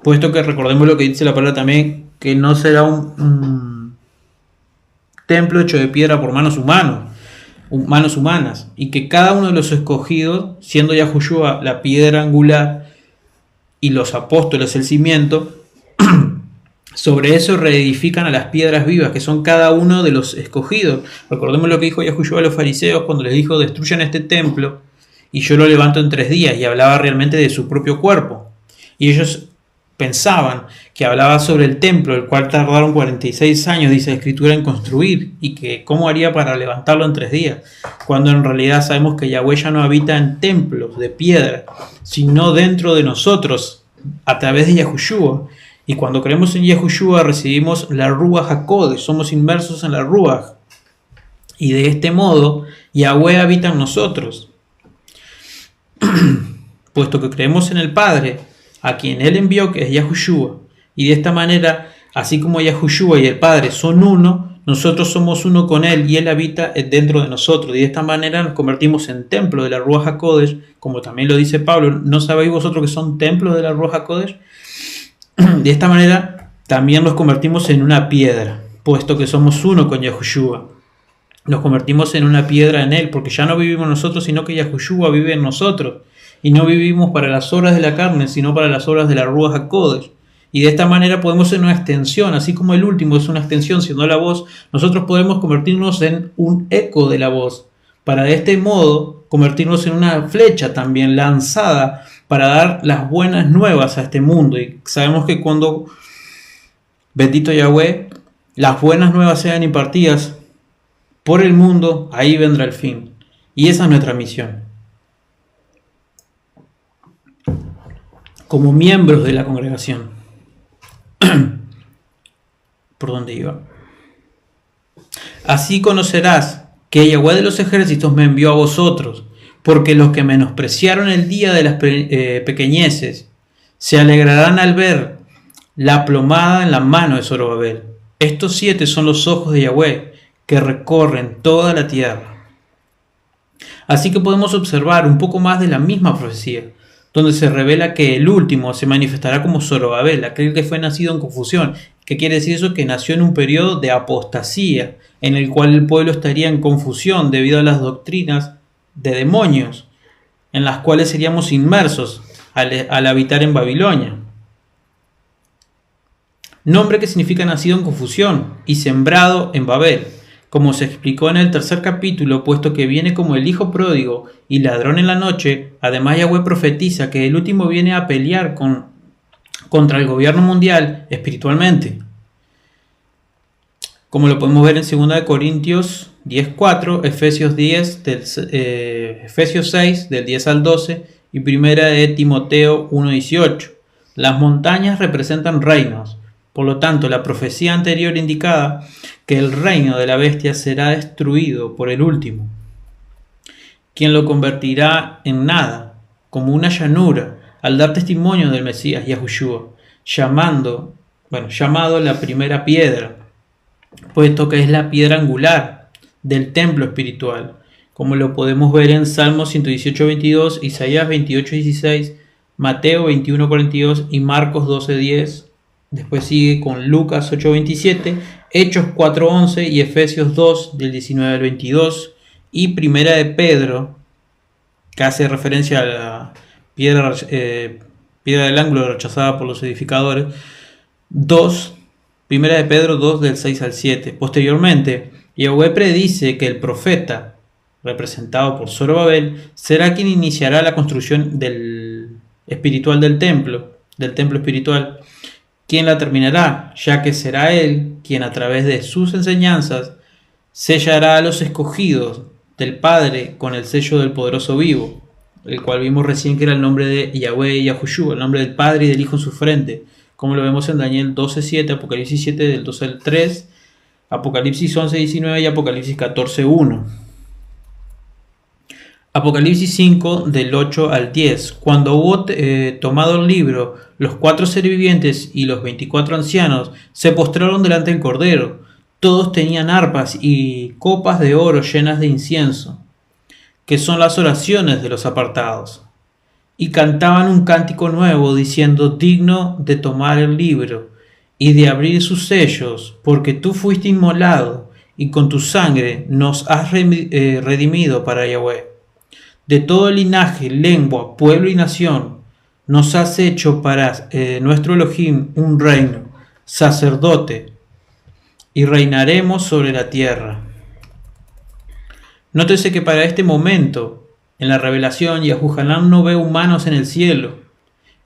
Puesto que recordemos lo que dice la palabra también, que no será un templo hecho de piedra por manos humanas, y que cada uno de los escogidos, siendo Yahushua la piedra angular y los apóstoles el cimiento, sobre eso reedifican a las piedras vivas, que son cada uno de los escogidos. Recordemos lo que dijo Yahushua a los fariseos cuando les dijo: destruyan este templo y yo lo levanto en 3 días, y hablaba realmente de su propio cuerpo. Y ellos pensaban que hablaba sobre el templo, el cual tardaron 46 años, dice la escritura, en construir, y que cómo haría para levantarlo en 3 días, cuando en realidad sabemos que Yahweh ya no habita en templos de piedra, sino dentro de nosotros, a través de Yahushua. Y cuando creemos en Yahushua recibimos la Ruach HaKodesh, somos inmersos en la Ruach, y de este modo Yahweh habita en nosotros. Puesto que creemos en el Padre, a quien Él envió, que es Yahushua, y de esta manera, así como Yahushua y el Padre son uno, nosotros somos uno con Él y Él habita dentro de nosotros, y de esta manera nos convertimos en templo de la Ruach HaKodesh, como también lo dice Pablo: ¿no sabéis vosotros que son templos de la Ruach HaKodesh? De esta manera también nos convertimos en una piedra, puesto que somos uno con Yahushua. Nos convertimos en una piedra en Él, porque ya no vivimos nosotros, sino que Yahushua vive en nosotros. Y no vivimos para las obras de la carne, sino para las obras de la Ruach HaKodesh. Y de esta manera podemos ser una extensión, así como el último es una extensión, siendo la voz, nosotros podemos convertirnos en un eco de la voz, para de este modo convertirnos en una flecha también lanzada para dar las buenas nuevas a este mundo. Y sabemos que cuando, bendito Yahweh, las buenas nuevas sean impartidas por el mundo, ahí vendrá el fin. Y esa es nuestra misión. Como miembros de la congregación. ¿Por dónde iba? Así conocerás que Yahweh de los ejércitos me envió a vosotros, porque los que menospreciaron el día de las pequeñeces se alegrarán al ver la plomada en la mano de Zorobabel. Estos 7 son los ojos de Yahweh que recorren toda la tierra. Así que podemos observar un poco más de la misma profecía, donde se revela que el último se manifestará como Zorobabel, aquel que fue nacido en confusión. ¿Qué quiere decir eso? Que nació en un periodo de apostasía, en el cual el pueblo estaría en confusión debido a las doctrinas de demonios, en las cuales seríamos inmersos al habitar en Babilonia. Nombre que significa nacido en confusión y sembrado en Babel, como se explicó en el tercer capítulo, puesto que viene como el hijo pródigo y ladrón en la noche. Además, Yahweh profetiza que el último viene a pelear contra el gobierno mundial espiritualmente, como lo podemos ver en 2 Corintios 10:4, Efesios 6 del 10 al 12 y 1 Timoteo 1:18. Las montañas representan reinos. Por lo tanto, la profecía anterior indicaba que el reino de la bestia será destruido por el último, quien lo convertirá en nada, como una llanura, al dar testimonio del Mesías Yahushua, llamado la primera piedra, puesto que es la piedra angular del templo espiritual, como lo podemos ver en Salmos 118:22, Isaías 28:16, Mateo 21:42 y Marcos 12:10. Después sigue con Lucas 8:27, Hechos 4:11 y Efesios 2 del 19 al 22 y Primera de Pedro, que hace referencia a la piedra del ángulo rechazada por los edificadores, 2, Primera de Pedro 2 del 6 al 7. Posteriormente, Yahweh predice que el profeta, representado por Zorobabel, será quien iniciará la construcción espiritual del templo espiritual, quien la terminará, ya que será él quien a través de sus enseñanzas sellará a los escogidos del Padre con el sello del poderoso vivo, el cual vimos recién que era el nombre de Yahweh y Yahushua, el nombre del Padre y del Hijo en su frente, como lo vemos en Daniel 12:7, Apocalipsis 7 del 12 al 3, Apocalipsis 11:19 y Apocalipsis 14:1. Apocalipsis 5 del 8 al 10. Cuando hubo tomado el libro, los 4 seres vivientes y los 24 ancianos se postraron delante del Cordero. Todos tenían arpas y copas de oro llenas de incienso, que son las oraciones de los apartados, y cantaban un cántico nuevo, diciendo: digno de tomar el libro y de abrir sus sellos, porque tú fuiste inmolado, y con tu sangre nos has redimido para Yahweh. De todo linaje, lengua, pueblo y nación, nos has hecho para nuestro Elohim un reino, sacerdote, y reinaremos sobre la tierra. Nótese que para este momento, en la revelación, Yahuhanan no ve humanos en el cielo,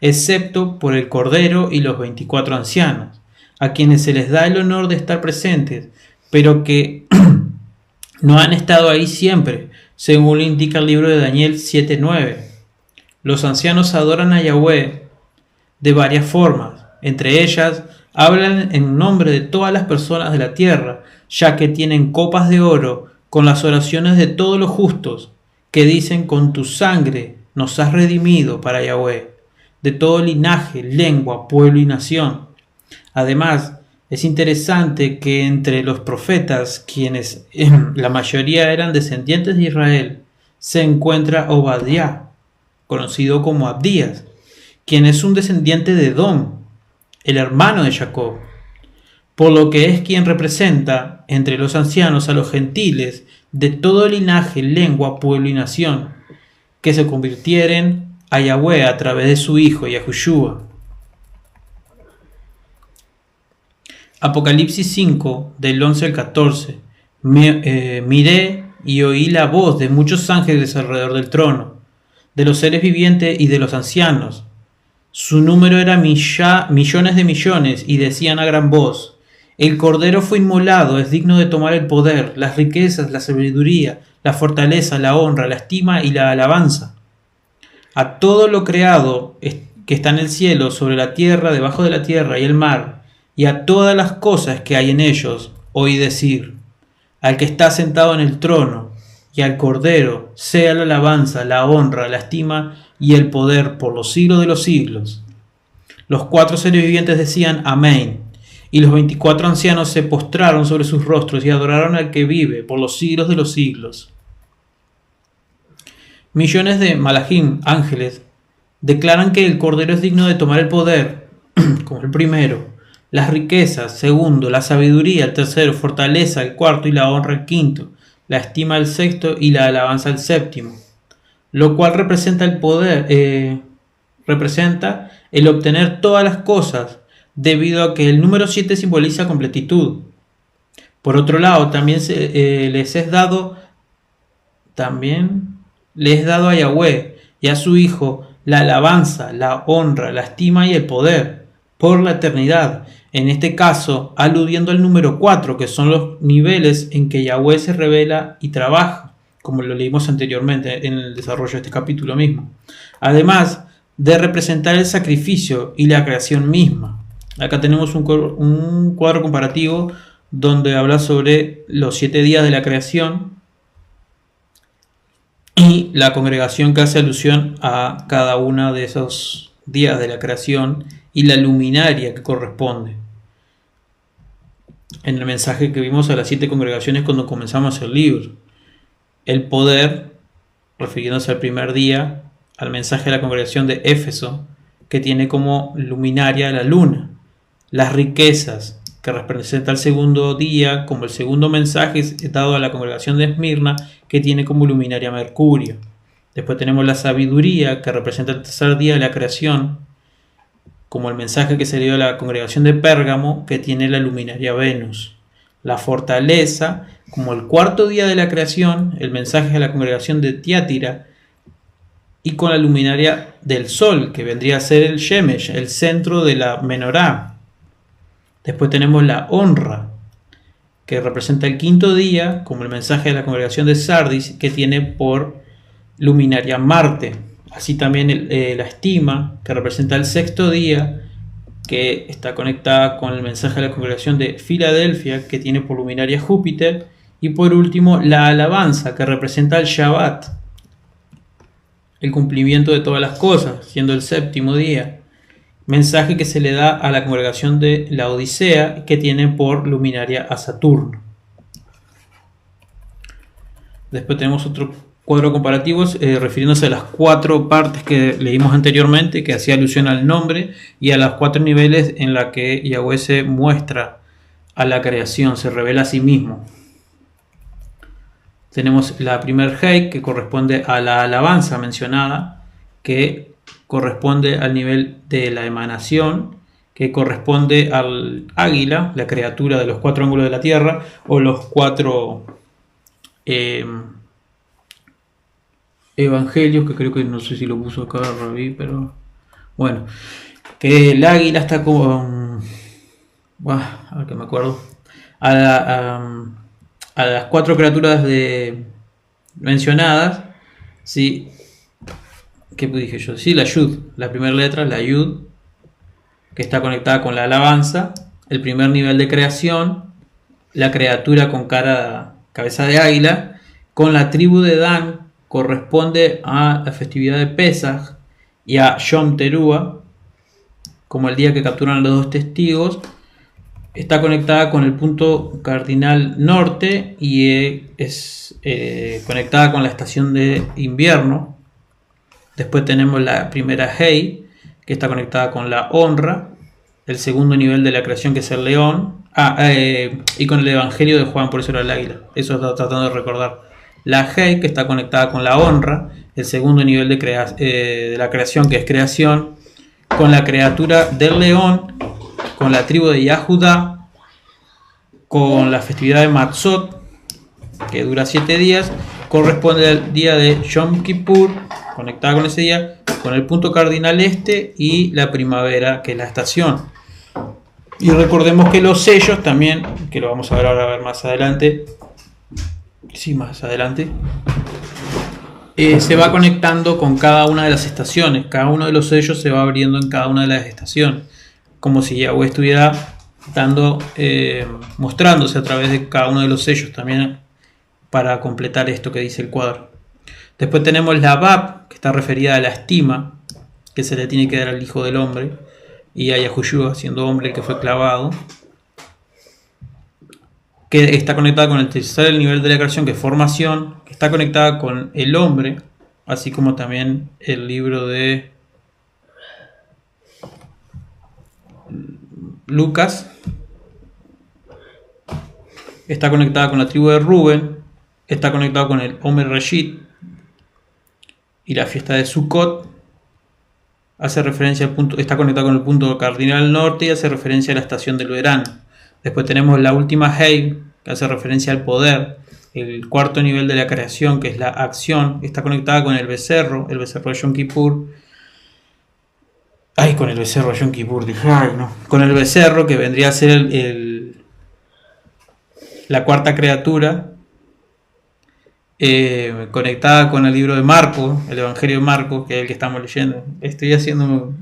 excepto por el Cordero y los 24 ancianos, a quienes se les da el honor de estar presentes, pero que no han estado ahí siempre, según lo indica el libro de Daniel 7:9. Los ancianos adoran a Yahweh de varias formas. Entre ellas, hablan en nombre de todas las personas de la tierra, ya que tienen copas de oro con las oraciones de todos los justos, que dicen: con tu sangre nos has redimido para Yahweh, de todo linaje, lengua, pueblo y nación. Además, es interesante que entre los profetas, quienes la mayoría eran descendientes de Israel, se encuentra Obadiah, conocido como Abdías, quien es un descendiente de Edom, el hermano de Jacob, por lo que es quien representa entre los ancianos a los gentiles de todo linaje, lengua, pueblo y nación, que se convirtieren a Yahweh a través de su Hijo Yahushua. Apocalipsis 5 del 11 al 14. Miré y oí la voz de muchos ángeles alrededor del trono, de los seres vivientes y de los ancianos. Su número era millones de millones, y decían a gran voz: el Cordero fue inmolado, es digno de tomar el poder, las riquezas, la sabiduría, la fortaleza, la honra, la estima y la alabanza. A todo lo creado que está en el cielo, sobre la tierra, debajo de la tierra y el mar, y a todas las cosas que hay en ellos, oí decir: al que está sentado en el trono y al Cordero sea la alabanza, la honra, la estima y el poder por los siglos de los siglos. Los 4 seres vivientes decían: amén. Y los 24 ancianos se postraron sobre sus rostros y adoraron al que vive por los siglos de los siglos. Millones de malajim, ángeles, declaran que el Cordero es digno de tomar el poder, como el primero, las riquezas, segundo, la sabiduría, el tercero, fortaleza, el cuarto, y la honra, el quinto, la estima, el sexto, y la alabanza, el séptimo. Lo cual representa el poder, representa el obtener todas las cosas, debido a que el número 7 simboliza completitud. Por otro lado, también les es dado a Yahweh y a su Hijo la alabanza, la honra, la estima y el poder por la eternidad. En este caso, aludiendo al número 4, que son los niveles en que Yahweh se revela y trabaja, como lo leímos anteriormente en el desarrollo de este capítulo mismo. Además de representar el sacrificio y la creación misma. Acá tenemos un cuadro comparativo donde habla sobre los 7 días de la creación y la congregación que hace alusión a cada uno de esos días de la creación y la luminaria que corresponde. En el mensaje que vimos a las 7 congregaciones cuando comenzamos el libro. El poder, refiriéndose al primer día, al mensaje de la congregación de Éfeso, que tiene como luminaria la luna. Las riquezas, que representa el segundo día, como el segundo mensaje es dado a la congregación de Esmirna, que tiene como luminaria Mercurio. Después tenemos la sabiduría, que representa el tercer día de la creación, como el mensaje que se dio a la congregación de Pérgamo, que tiene la luminaria Venus. La fortaleza, como el cuarto día de la creación, el mensaje a la congregación de Tiátira, y con la luminaria del sol, que vendría a ser el Shemesh, el centro de la menorá. Después tenemos la honra, que representa el quinto día, como el mensaje de la congregación de Sardis, que tiene por luminaria Marte. Así también la estima, que representa el sexto día, que está conectada con el mensaje de la congregación de Filadelfia, que tiene por luminaria Júpiter. Y por último, la alabanza, que representa el Shabbat, el cumplimiento de todas las cosas, siendo el séptimo día. Mensaje que se le da a la congregación de la Odisea, que tiene por luminaria a Saturno. Después tenemos otro cuadro comparativo refiriéndose a las 4 partes que leímos anteriormente, que hacía alusión al nombre y a los 4 niveles en la que Yahweh se muestra a la creación, se revela a sí mismo. Tenemos la primer Hei, que corresponde a la alabanza mencionada, que corresponde al nivel de la emanación, que corresponde al águila, la criatura de los 4 ángulos de la tierra, o los 4 evangelios, que creo que no sé si lo puso acá Rabí, pero bueno, que el águila está como a ver que me acuerdo, a las 4 criaturas mencionadas, ¿sí? ¿Qué dije yo? Sí, la Yud, la primera letra, la Yud, que está conectada con la alabanza, el primer nivel de creación, la criatura con cabeza de águila, con la tribu de Dan, corresponde a la festividad de Pesaj y a Yom Teruah, como el día que capturan a los 2 testigos. Está conectada con el punto cardinal norte y es conectada con la estación de invierno. Después tenemos la primera Hei, que está conectada con la honra, el segundo nivel de la creación, que es el león, y con el evangelio de Juan, por eso era el águila. Eso estaba tratando de recordar. La Hei, que está conectada con la honra, el segundo nivel de la creación, que es creación, con la criatura del león, con la tribu de Yahudá, con la festividad de Matzot, que dura 7 días, corresponde al día de Yom Kippur, conectada con ese día, con el punto cardinal este y la primavera, que es la estación. Y recordemos que los sellos también, que lo vamos a ver ahora más adelante, se va conectando con cada una de las estaciones. Cada uno de los sellos se va abriendo en cada una de las estaciones, como si Yahweh estuviera mostrándose a través de cada uno de los sellos también, para completar esto que dice el cuadro. Después tenemos la Bab, que está referida a la estima que se le tiene que dar al Hijo del Hombre y a Yahushua, siendo hombre el que fue clavado, que está conectada con el tercer nivel de la creación, que es formación, que está conectada con el hombre, así como también el libro de Lucas, está conectada con la tribu de Rubén, está conectado con el Omer Reshit y la fiesta de Sukkot. Hace referencia al punto, está conectado con el punto cardinal norte y hace referencia a la estación del verano. Después tenemos la última Hei, que hace referencia al poder. El cuarto nivel de la creación, que es la acción, está conectada con el becerro de Yom Kippur. Con el becerro de Yom Kippur, dije, no. Con el becerro, que vendría a ser la cuarta criatura, conectada con el libro de Marcos, el Evangelio de Marcos, que es el que estamos leyendo. Estoy haciendo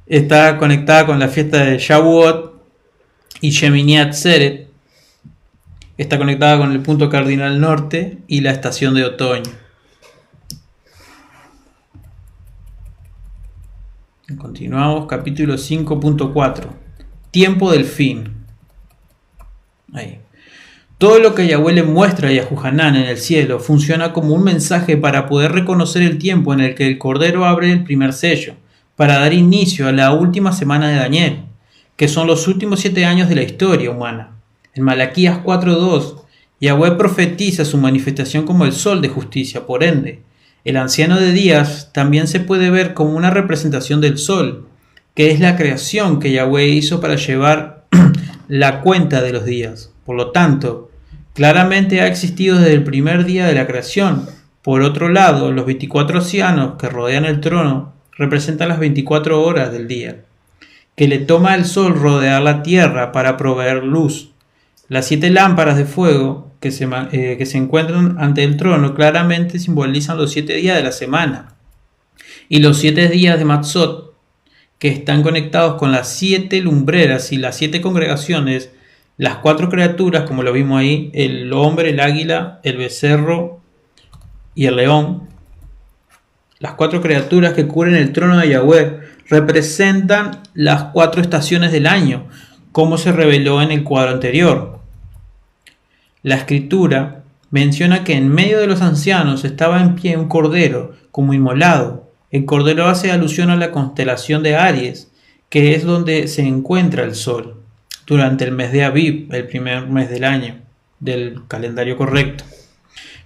está conectada con la fiesta de Shavuot y Shemini Atzeret. Está conectada con el punto cardinal norte y la estación de otoño. Continuamos, capítulo 5.4. Tiempo del fin. Ahí. Todo lo que Yahweh le muestra a Yahuhanán en el cielo funciona como un mensaje para poder reconocer el tiempo en el que el Cordero abre el primer sello, para dar inicio a la última semana de Daniel, que son los últimos 7 años de la historia humana. En Malaquías 4.2, Yahweh profetiza su manifestación como el sol de justicia. Por ende, el anciano de días también se puede ver como una representación del sol, que es la creación que Yahweh hizo para llevar la cuenta de los días. Por lo tanto, claramente ha existido desde el primer día de la creación. Por otro lado, los 24 ancianos que rodean el trono representan las 24 horas del día, que le toma el sol rodear la tierra para proveer luz. Las 7 lámparas de fuego que se encuentran ante el trono claramente simbolizan los 7 días de la semana y los 7 días de Matzot, que están conectados con las 7 lumbreras y las 7 congregaciones, las 4 criaturas, como lo vimos ahí, el hombre, el águila, el becerro y el león. Las 4 criaturas que cubren el trono de Yahweh representan las 4 estaciones del año, como se reveló en el cuadro anterior. La escritura menciona que en medio de los ancianos estaba en pie un cordero como inmolado. El cordero hace alusión a la constelación de Aries, que es donde se encuentra el sol, durante el mes de Aviv, el primer mes del año, del calendario correcto.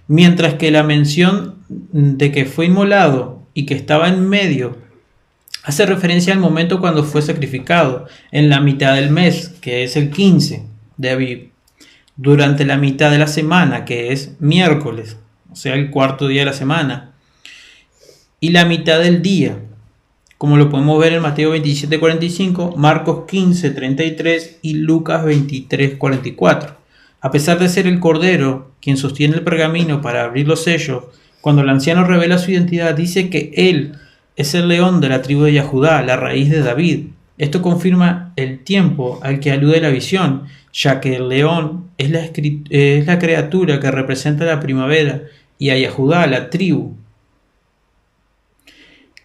Mientras que la mención de que fue inmolado y que estaba en medio hace referencia al momento cuando fue sacrificado, en la mitad del mes, que es el 15 de Aviv, durante la mitad de la semana, que es miércoles, o sea, el cuarto día de la semana, y la mitad del día, como lo podemos ver en Mateo 27:45, Marcos 15:33 y Lucas 23:44. A pesar de ser el Cordero quien sostiene el pergamino para abrir los sellos, cuando el anciano revela su identidad, dice que él es el león de la tribu de Judá, la raíz de David. Esto confirma el tiempo al que alude la visión, ya que el león es la criatura que representa la primavera y a Judá, la tribu,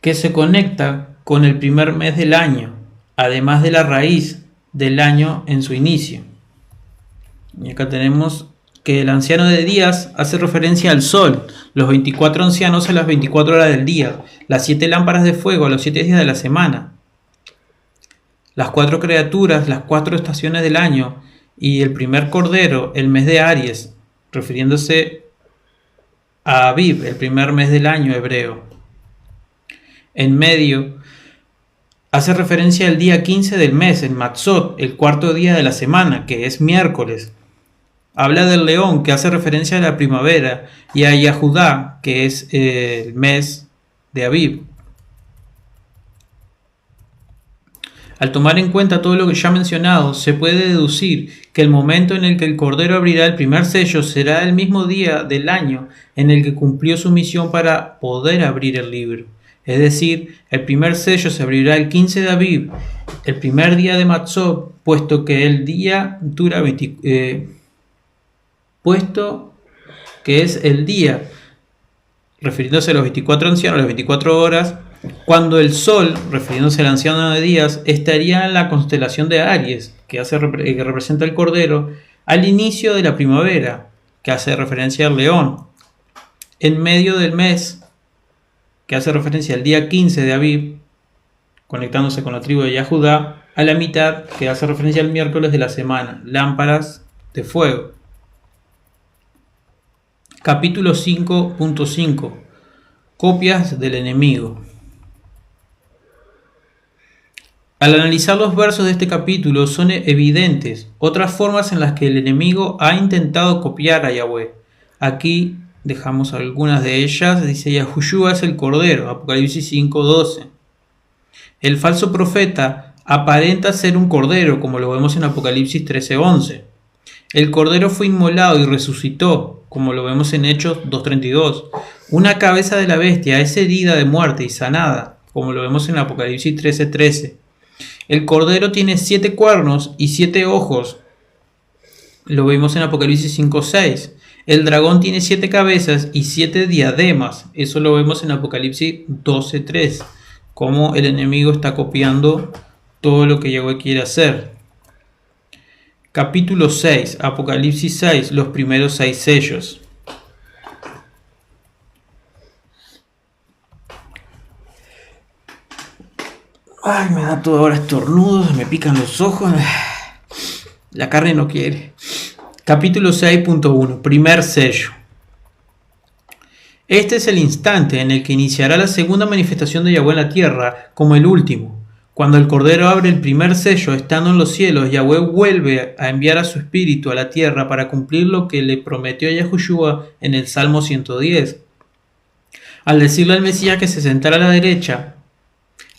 que se conecta con el primer mes del año, además de la raíz del año en su inicio. Y acá tenemos que el anciano de días hace referencia al sol, los 24 ancianos a las 24 horas del día, las 7 lámparas de fuego a los 7 días de la semana, las 4 criaturas, las 4 estaciones del año y el primer cordero, el mes de Aries, refiriéndose a Aviv, el primer mes del año hebreo. En medio hace referencia al día 15 del mes, en Matzot, el cuarto día de la semana, que es miércoles. Habla del león, que hace referencia a la primavera, y a Yahudá, que es el mes de Abib. Al tomar en cuenta todo lo que ya mencionado, se puede deducir que el momento en el que el Cordero abrirá el primer sello será el mismo día del año en el que cumplió su misión para poder abrir el libro. Es decir, el primer sello se abrirá el 15 de Abib, el primer día de Matzot, puesto que el día dura puesto que es el día, refiriéndose a los 24 ancianos, las 24 horas, cuando el sol, refiriéndose al anciano de días, estaría en la constelación de Aries, que representa el Cordero, al inicio de la primavera, que hace referencia al león, en medio del mes, que hace referencia al día 15 de Abib, conectándose con la tribu de Yahudá, a la mitad, que hace referencia al miércoles de la semana, lámparas de fuego. Capítulo 5.5. Copias del enemigo. Al analizar los versos de este capítulo son evidentes otras formas en las que el enemigo ha intentado copiar a Yahweh. Aquí dejamos algunas de ellas. Dice: Yahushua es el Cordero, Apocalipsis 5.12. El falso profeta aparenta ser un cordero, como lo vemos en Apocalipsis 13.11. El Cordero fue inmolado y resucitó, como lo vemos en Hechos 2.32. Una cabeza de la bestia es herida de muerte y sanada, como lo vemos en Apocalipsis 13.13. El Cordero tiene 7 cuernos y 7 ojos, lo vemos en Apocalipsis 5.6. El dragón tiene 7 cabezas y 7 diademas, eso lo vemos en Apocalipsis 12.3. Como el enemigo está copiando todo lo que Yahweh quiere hacer. Capítulo 6, Apocalipsis 6, los primeros 6 sellos. Ay, me da toda hora estornudos, me pican los ojos. La carne no quiere. Capítulo 6.1, primer sello. Este es el instante en el que iniciará la segunda manifestación de Yahweh en la tierra, como el último. Cuando el Cordero abre el primer sello, estando en los cielos, Yahweh vuelve a enviar a su espíritu a la tierra para cumplir lo que le prometió a Yahushua en el Salmo 110. Al decirle al Mesías que se sentara a la derecha,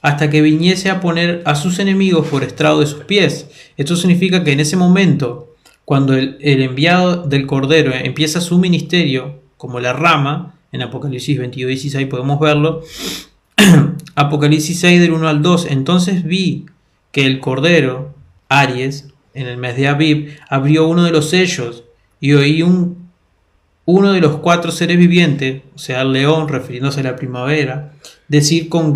hasta que viniese a poner a sus enemigos por estrado de sus pies. Esto significa que en ese momento, cuando el enviado del Cordero empieza su ministerio, como la rama, en Apocalipsis 22:16 podemos verlo, Apocalipsis 6 del 1 al 2, entonces vi que el Cordero, Aries, en el mes de Abib, abrió uno de los sellos y oí uno de los 4 seres vivientes, o sea, el león, refiriéndose a la primavera, decir con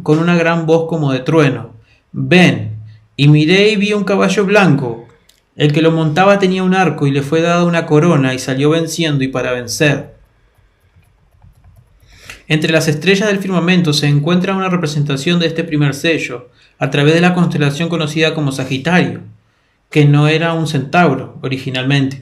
una gran voz como de trueno: ven. Y miré y vi un caballo blanco. El que lo montaba tenía un arco y le fue dada una corona y salió venciendo y para vencer. Entre las estrellas del firmamento se encuentra una representación de este primer sello, a través de la constelación conocida como Sagitario, que no era un centauro originalmente,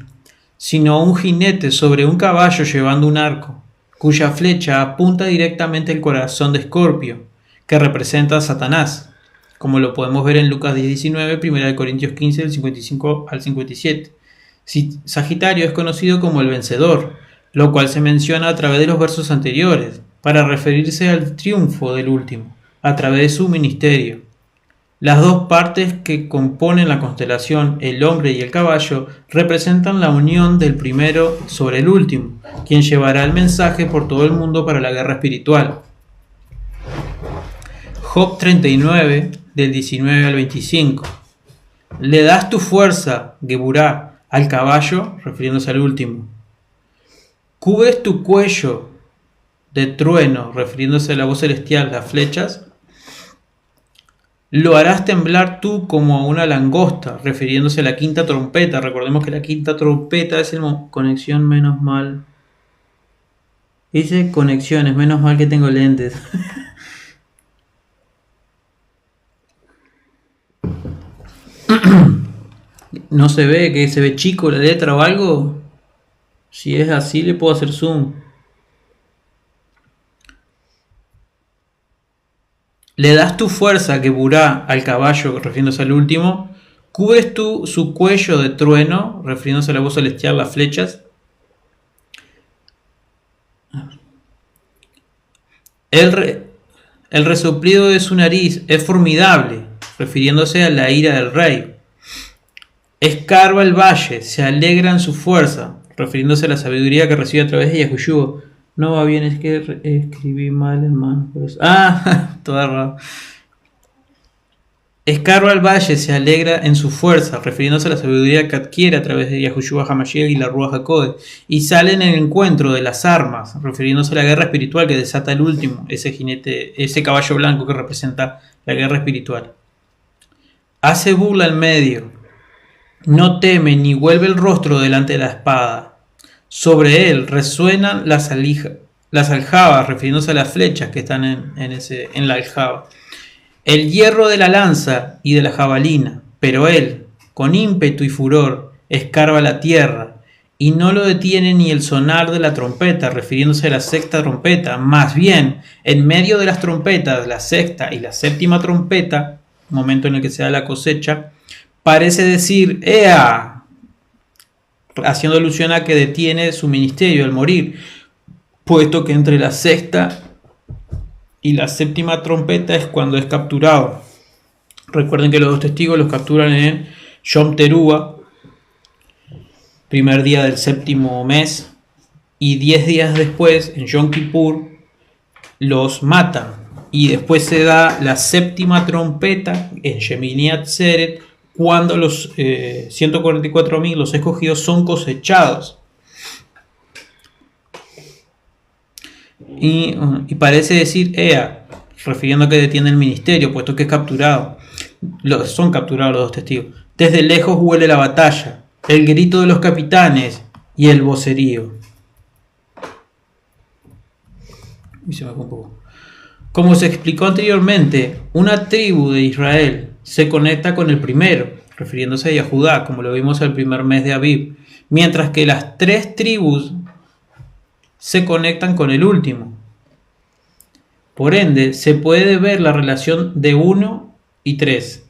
sino un jinete sobre un caballo llevando un arco, cuya flecha apunta directamente al corazón de Escorpio, que representa a Satanás, como lo podemos ver en Lucas 10:19, 1 Corintios 15, del 55 al 57. Sagitario es conocido como el vencedor, lo cual se menciona a través de los versos anteriores, para referirse al triunfo del último, a través de su ministerio. Las dos partes que componen la constelación, el hombre y el caballo, representan la unión del primero sobre el último, quien llevará el mensaje por todo el mundo para la guerra espiritual. Job 39, del 19 al 25. Le das tu fuerza, Geburá, al caballo, refiriéndose al último. Cubres tu cuello de trueno, refiriéndose a la voz celestial, las flechas. Lo harás temblar tú como una langosta, refiriéndose a la quinta trompeta. Recordemos que la quinta trompeta es conexión, menos mal. Dice conexiones, menos mal que tengo lentes. No se ve, que se ve chico la letra o algo. Si es así, le puedo hacer zoom. Le das tu fuerza, Geburá, al caballo, refiriéndose al último, ¿Cubres tú su cuello de trueno, refiriéndose a la voz celestial, las flechas? El resoplido de su nariz es formidable, refiriéndose a la ira del rey. Escarba el valle, se alegra en su fuerza, refiriéndose a la sabiduría que recibe a través de Yahushua. No va bien, es que escribí mal, hermano. Por eso. Toda raro. Escarba el valle, se alegra en su fuerza, refiriéndose a la sabiduría que adquiere a través de Yahushua Hamashiach y la Ruach HaKodesh, y sale en el encuentro de las armas, refiriéndose a la guerra espiritual que desata el último, ese jinete, ese caballo blanco que representa la guerra espiritual. Hace burla al medio, no teme ni vuelve el rostro delante de la espada. Sobre él resuenan las aljabas, refiriéndose a las flechas que están en la aljaba. El hierro de la lanza y de la jabalina, pero él, con ímpetu y furor, escarba la tierra, y no lo detiene ni el sonar de la trompeta, refiriéndose a la sexta trompeta. Más bien, en medio de las trompetas, la sexta y la séptima trompeta, momento en el que se da la cosecha, parece decir ¡Ea!, haciendo alusión a que detiene su ministerio al morir, puesto que entre la sexta y la séptima trompeta es cuando es capturado. Recuerden que los dos testigos los capturan en Yom Teruah, primer día del séptimo mes, y 10 días después, en Yom Kippur, los matan. Y después se da la séptima trompeta en Shemini Atzeret, cuando los 144.000, los escogidos, son cosechados. Y parece decir Ea, refiriendo a que detiene el ministerio, puesto que es capturado. Son capturados los dos testigos. Desde lejos huele la batalla, el grito de los capitanes y el vocerío. Y se me fue un poco. Como se explicó anteriormente, una tribu de Israel se conecta con el primero, refiriéndose a Judá, como lo vimos el primer mes de Abib, mientras que las 3 tribus se conectan con el último. Por ende, se puede ver la relación de 1 y 3,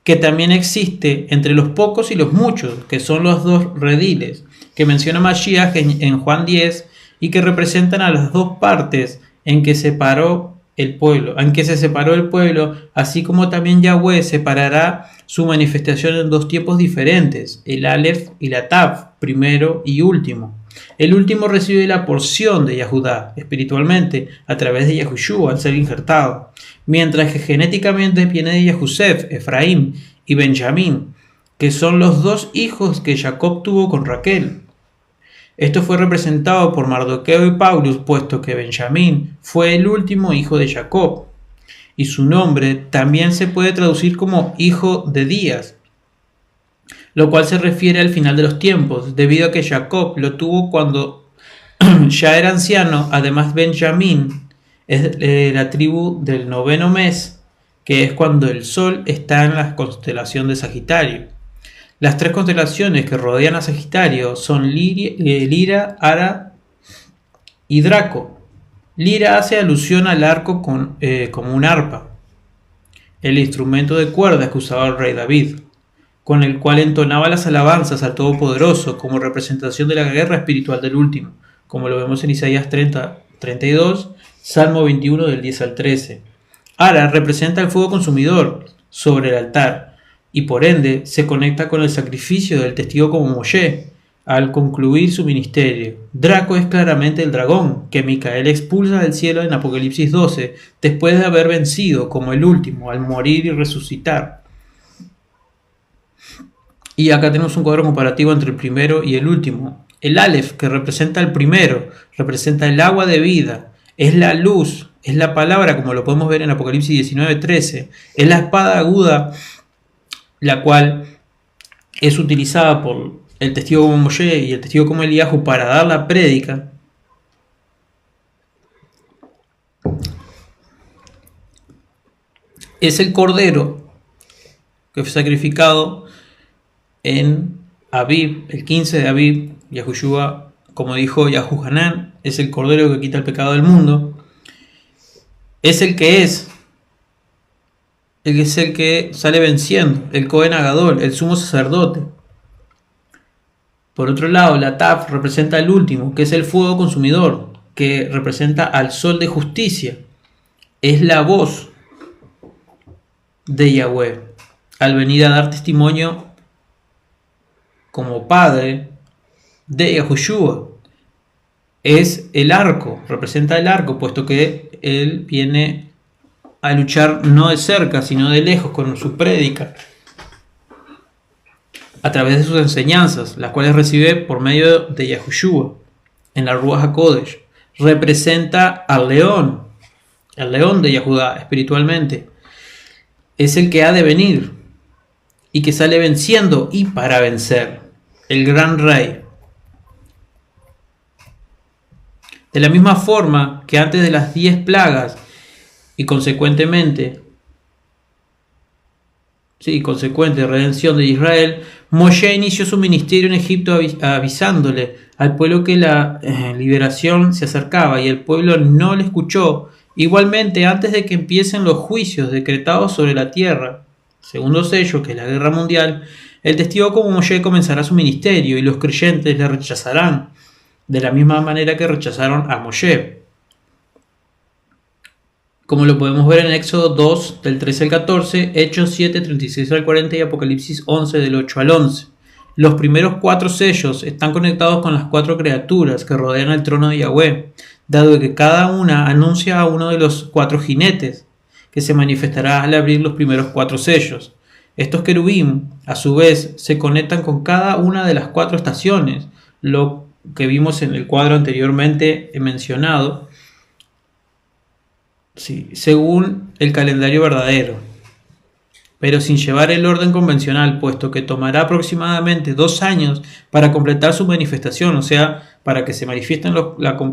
que también existe entre los pocos y los muchos, que son los dos rediles, que menciona Mashiach en Juan 10, y que representan a las dos partes en que se separó el pueblo, así como también Yahweh separará su manifestación en 2 tiempos diferentes, el Aleph y la Tav, primero y último. El último recibe la porción de Yahudá espiritualmente a través de Yahushua al ser injertado, mientras que genéticamente viene de Yahusef, Efraín y Benjamín, que son los 2 hijos que Jacob tuvo con Raquel. Esto fue representado por Mardoqueo y Paulus, puesto que Benjamín fue el último hijo de Jacob, y su nombre también se puede traducir como hijo de días, lo cual se refiere al final de los tiempos, debido a que Jacob lo tuvo cuando ya era anciano. Además, Benjamín es la tribu del 9º mes, que es cuando el sol está en la constelación de Sagitario. Las 3 constelaciones que rodean a Sagitario son Lira, Ara y Draco. Lira hace alusión al arco como un arpa, el instrumento de cuerdas que usaba el rey David, con el cual entonaba las alabanzas al Todopoderoso como representación de la guerra espiritual del último, como lo vemos en Isaías 30:32, Salmo 21 del 10 al 13. Ara representa el fuego consumidor sobre el altar, y por ende se conecta con el sacrificio del testigo como Moshe al concluir su ministerio. Draco es claramente el dragón que Micael expulsa del cielo en Apocalipsis 12 después de haber vencido como el último al morir y resucitar. Y acá tenemos un cuadro comparativo entre el primero y el último. El Aleph, que representa el primero, representa el agua de vida, es la luz, es la palabra, como lo podemos ver en Apocalipsis 19:13, es la espada aguda, la cual es utilizada por el testigo como Moshe y el testigo como Eliyahu para dar la prédica. Es el cordero que fue sacrificado en Abib, el 15 de Abib. Yahushua, como dijo Yahuhanan, es el cordero que quita el pecado del mundo. Es el que es es el que sale venciendo, el Cohen Agadol, el sumo sacerdote. Por otro lado, la Taf representa al último, que es el fuego consumidor, que representa al sol de justicia. Es la voz de Yahweh al venir a dar testimonio como padre de Yahushua. Es el arco, representa el arco, puesto que él viene a luchar no de cerca, sino de lejos con su prédica, a través de sus enseñanzas, las cuales recibe por medio de Yahushua en la Ruach HaKodesh. Representa al león de Yahudá espiritualmente. Es el que ha de venir y que sale venciendo y para vencer, el gran rey. De la misma forma que antes de las 10 plagas y consecuente redención de Israel, Moshe inició su ministerio en Egipto avisándole al pueblo que la liberación se acercaba, y el pueblo no le escuchó. Igualmente, antes de que empiecen los juicios decretados sobre la tierra, segundo sello, que es la guerra mundial, el testigo como Moshe comenzará su ministerio y los creyentes le rechazarán, de la misma manera que rechazaron a Moshe, como lo podemos ver en Éxodo 2, del 13 al 14, Hechos 7, 36 al 40 y Apocalipsis 11, del 8 al 11. Los primeros 4 sellos están conectados con las 4 criaturas que rodean el trono de Yahweh, dado que cada una anuncia a uno de los 4 jinetes, que se manifestará al abrir los primeros 4 sellos. Estos querubín, a su vez, se conectan con cada una de las 4 estaciones, lo que vimos en el cuadro anteriormente mencionado, según el calendario verdadero, pero sin llevar el orden convencional, puesto que tomará aproximadamente 2 años para completar su manifestación. O sea, para que se manifiesten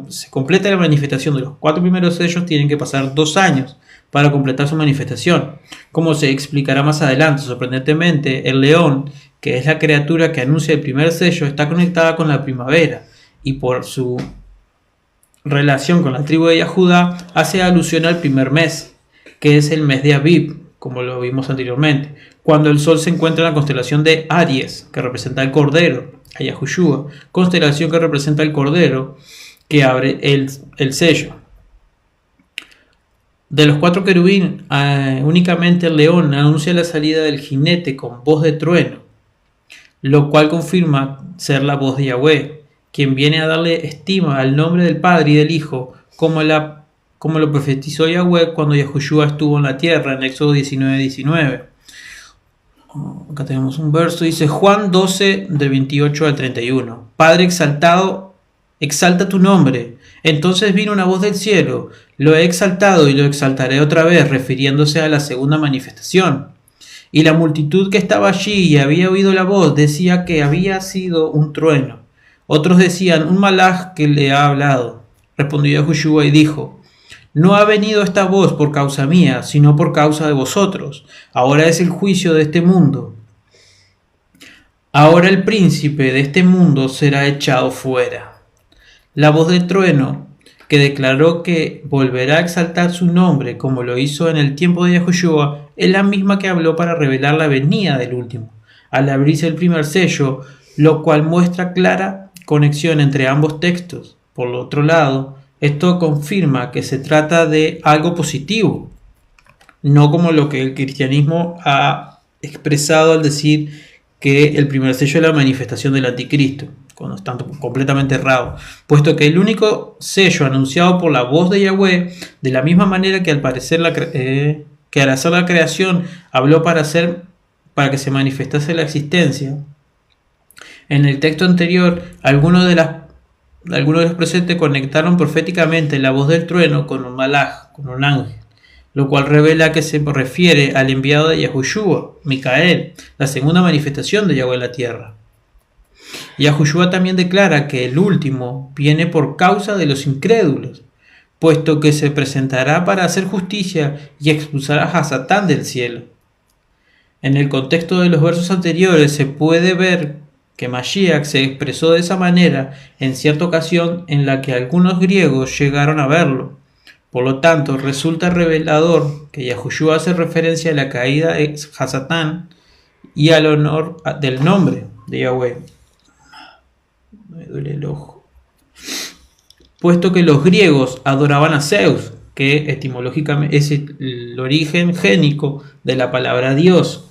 se complete la manifestación de los 4 primeros sellos, tienen que pasar 2 años para completar su manifestación. Como se explicará más adelante, sorprendentemente, el león, que es la criatura que anuncia el primer sello, está conectada con la primavera, y por su relación con la tribu de Yahudá hace alusión al primer mes, que es el mes de Aviv, como lo vimos anteriormente, cuando el sol se encuentra en la constelación de Aries, que representa el cordero, a Yahushua, constelación que representa el cordero que abre el sello. De los 4 querubín, únicamente el león anuncia la salida del jinete con voz de trueno, lo cual confirma ser la voz de Yahweh, quien viene a darle estima al nombre del Padre y del Hijo, como lo profetizó Yahweh cuando Yahushua estuvo en la tierra, en Éxodo 19:19. Acá tenemos un verso, dice Juan 12, del 28 al 31. Padre exaltado, exalta tu nombre. Entonces vino una voz del cielo, lo he exaltado y lo exaltaré otra vez, refiriéndose a la segunda manifestación. Y la multitud que estaba allí y había oído la voz decía que había sido un trueno. Otros decían, un malaj que le ha hablado. Respondió Yahushua y dijo, no ha venido esta voz por causa mía, sino por causa de vosotros. Ahora es el juicio de este mundo. Ahora el príncipe de este mundo será echado fuera. La voz del trueno, que declaró que volverá a exaltar su nombre como lo hizo en el tiempo de Yahushua, es la misma que habló para revelar la venida del último, al abrirse el primer sello, lo cual muestra clara conexión entre ambos textos. Por otro lado, esto confirma que se trata de algo positivo, no como lo que el cristianismo ha expresado al decir que el primer sello es la manifestación del anticristo, cuando está completamente errado, puesto que el único sello anunciado por la voz de Yahweh, de la misma manera que al parecer que al hacer la creación habló para que se manifestase la existencia. En el texto anterior, algunos de los presentes conectaron proféticamente la voz del trueno con un malaj, con un ángel, lo cual revela que se refiere al enviado de Yahushua, Micael, la segunda manifestación de Yahweh en la tierra. Yahushua también declara que el último viene por causa de los incrédulos, puesto que se presentará para hacer justicia y expulsar a Satán del cielo. En el contexto de los versos anteriores se puede ver que Mashiach se expresó de esa manera en cierta ocasión en la que algunos griegos llegaron a verlo, Por lo tanto, resulta revelador que Yahushua hace referencia a la caída de Hasatán y al honor del nombre de Yahweh. Me duele el ojo. Puesto que los griegos adoraban a Zeus, que etimológicamente es el origen génico de la palabra Dios,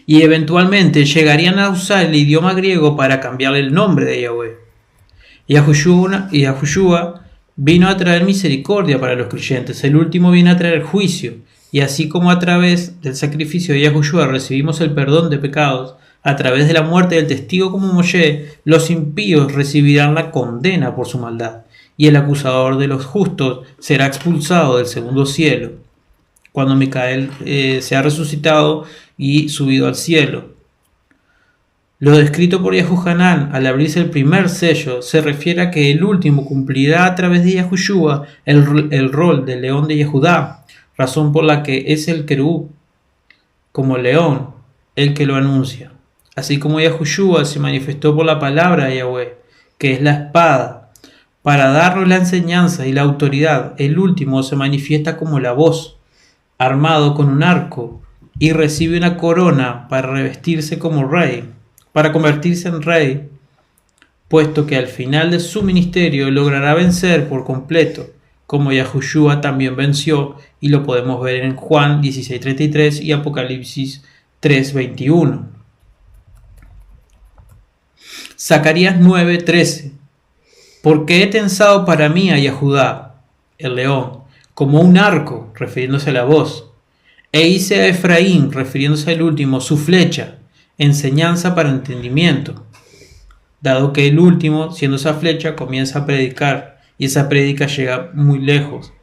y eventualmente llegarían a usar el idioma griego para cambiarle el nombre de Yahweh. Yahushua vino a traer misericordia para los creyentes, el último viene a traer juicio, y así como a través del sacrificio de Yahushua recibimos el perdón de pecados, a través de la muerte del testigo como Moshe, los impíos recibirán la condena por su maldad, y el acusador de los justos será expulsado del segundo cielo, cuando Micael se ha resucitado y subido al cielo. Lo descrito por Yahuhanán al abrirse el primer sello se refiere a que el último cumplirá a través de Yahushua el rol del león de Yehudá, razón por la que es el querub, como león, el que lo anuncia. Así como Yahushua se manifestó por la palabra de Yahweh, que es la espada, para darnos la enseñanza y la autoridad, el último se manifiesta como la voz, armado con un arco, y recibe una corona para revestirse como rey, para convertirse en rey, puesto que al final de su ministerio logrará vencer por completo, como Yahushua también venció, y lo podemos ver en Juan 16:33 y Apocalipsis 3:21. Zacarías 9:13. Porque he tensado para mí a Yahudá, el león, como un arco, refiriéndose a la voz, e hice a Efraín, refiriéndose al último, su flecha, enseñanza para entendimiento, dado que el último, siendo esa flecha, comienza a predicar, y esa prédica llega muy lejos.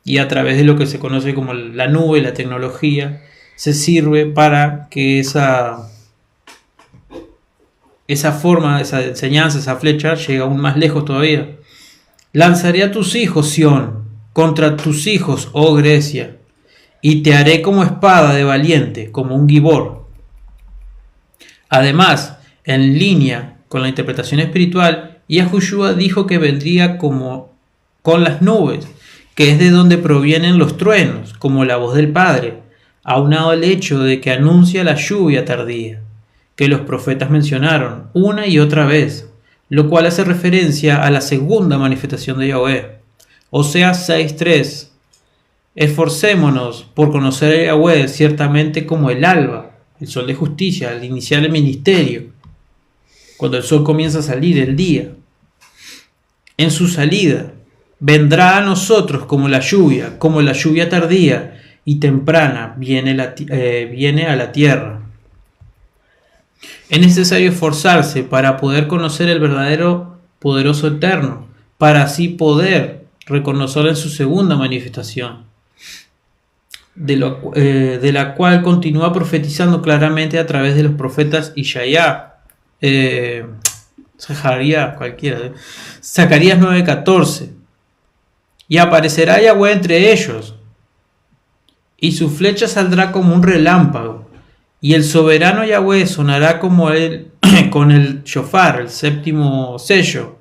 Y a través de lo que se conoce como la nube, la tecnología, se sirve para que esa forma, esa enseñanza, esa flecha, llega aún más lejos todavía. Lanzaré a tus hijos, Sión, contra tus hijos, oh Grecia, y te haré como espada de valiente, como un gibor. Además, en línea con la interpretación espiritual, Yahushua dijo que vendría como con las nubes, que es de donde provienen los truenos, como la voz del Padre, aunado al hecho de que anuncia la lluvia tardía, que los profetas mencionaron una y otra vez, lo cual hace referencia a la segunda manifestación de Yahweh. Oseas 6:3. Esforcémonos por conocer a Yahweh ciertamente como el alba, el sol de justicia, al iniciar el ministerio, cuando el sol comienza a salir el día. En su salida, vendrá a nosotros como la lluvia tardía y temprana viene a la tierra. Es necesario esforzarse para poder conocer el verdadero poderoso eterno, para así poder reconocerlo en su segunda manifestación, de la cual continúa profetizando claramente a través de los profetas Isaías, Zacarías 9:14. Y aparecerá Yahweh entre ellos, y su flecha saldrá como un relámpago, y el soberano Yahweh sonará como él con el shofar, el séptimo sello,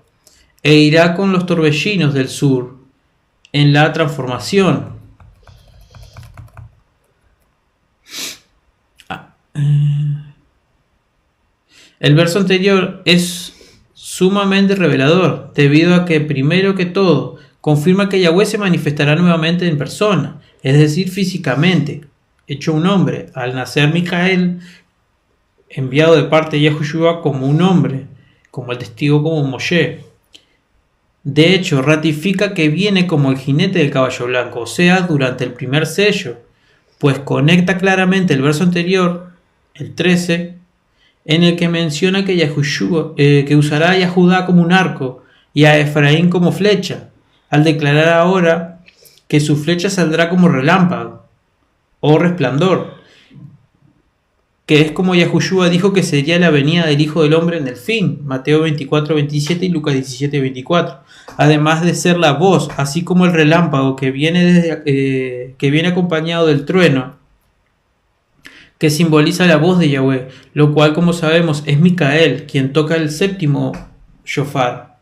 e irá con los torbellinos del sur en la transformación. El verso anterior es sumamente revelador, debido a que, primero que todo, confirma que Yahweh se manifestará nuevamente en persona, es decir, físicamente, hecho un hombre, al nacer Micael, enviado de parte de Yahushua como un hombre, como el testigo como Moshe. De hecho, ratifica que viene como el jinete del caballo blanco, o sea, durante el primer sello, pues conecta claramente el verso anterior, el 13, en el que menciona que Yahushua, que usará a Yahudá como un arco y a Efraín como flecha, al declarar ahora que su flecha saldrá como relámpago o resplandor, que es como Yahushua dijo que sería la venida del Hijo del Hombre en el fin, Mateo 24:27 y Lucas 17:24, además de ser la voz, así como el relámpago que viene acompañado del trueno, que simboliza la voz de Yahweh, lo cual, como sabemos, es Micael quien toca el séptimo shofar,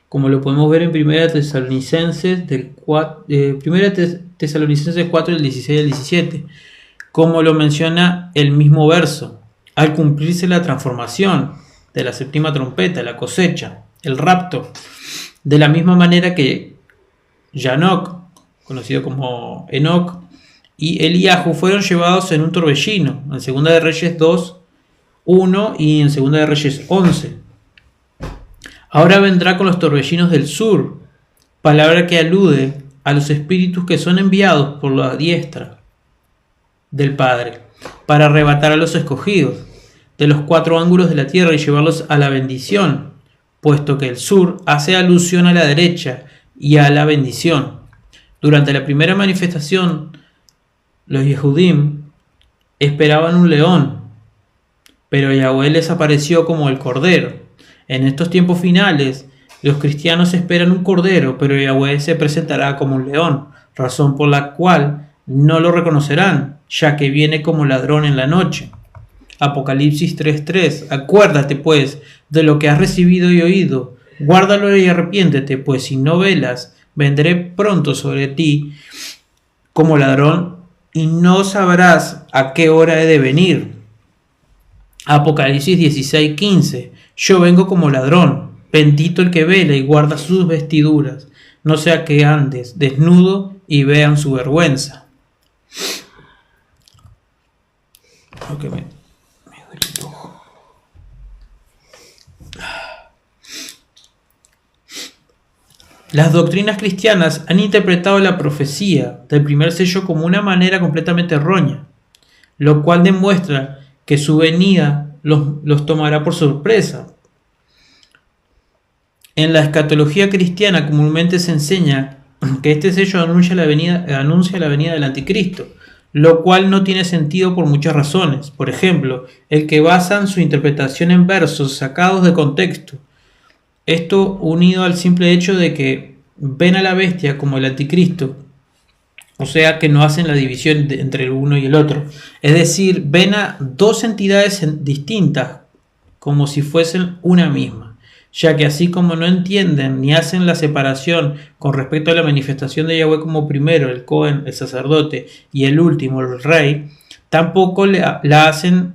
como lo podemos ver en Tesalonicenses 4, del 16 al 17, como lo menciona el mismo verso, al cumplirse la transformación de la séptima trompeta, la cosecha, el rapto, de la misma manera que Yanok, conocido como Enoc, y Eliahu fueron llevados en un torbellino, en 2 de Reyes 2, 1 y en 2 de Reyes 11. Ahora vendrá con los torbellinos del sur, palabra que alude a los espíritus que son enviados por la diestra del Padre, para arrebatar a los escogidos de los 4 ángulos de la tierra y llevarlos a la bendición, puesto que el sur hace alusión a la derecha y a la bendición. Durante la primera manifestación, los Yehudim esperaban un león, pero Yahweh les apareció como el cordero. En estos tiempos finales, los cristianos esperan un cordero, pero Yahweh se presentará como un león, razón por la cual no lo reconocerán, ya que viene como ladrón en la noche. Apocalipsis 3:3. Acuérdate, pues, de lo que has recibido y oído, guárdalo y arrepiéntete, pues si no velas, vendré pronto sobre ti como ladrón, y no sabrás a qué hora he de venir. Apocalipsis 16:15. Yo vengo como ladrón, bendito el que vela y guarda sus vestiduras, no sea que andes desnudo y vean su vergüenza. Okay, me duele el ojo. Las doctrinas cristianas han interpretado la profecía del primer sello como una manera completamente errónea, lo cual demuestra que su venida los tomará por sorpresa. En la escatología cristiana comúnmente se enseña que este sello anuncia la venida del anticristo, lo cual no tiene sentido por muchas razones. Por ejemplo, el que basan su interpretación en versos sacados de contexto. Esto unido al simple hecho de que ven a la bestia como el anticristo, o sea que no hacen la división entre el uno y el otro. Es decir, ven a dos entidades distintas como si fuesen una misma, ya que así como no entienden ni hacen la separación con respecto a la manifestación de Yahweh como primero, el Cohen, el sacerdote, y el último, el rey, tampoco hacen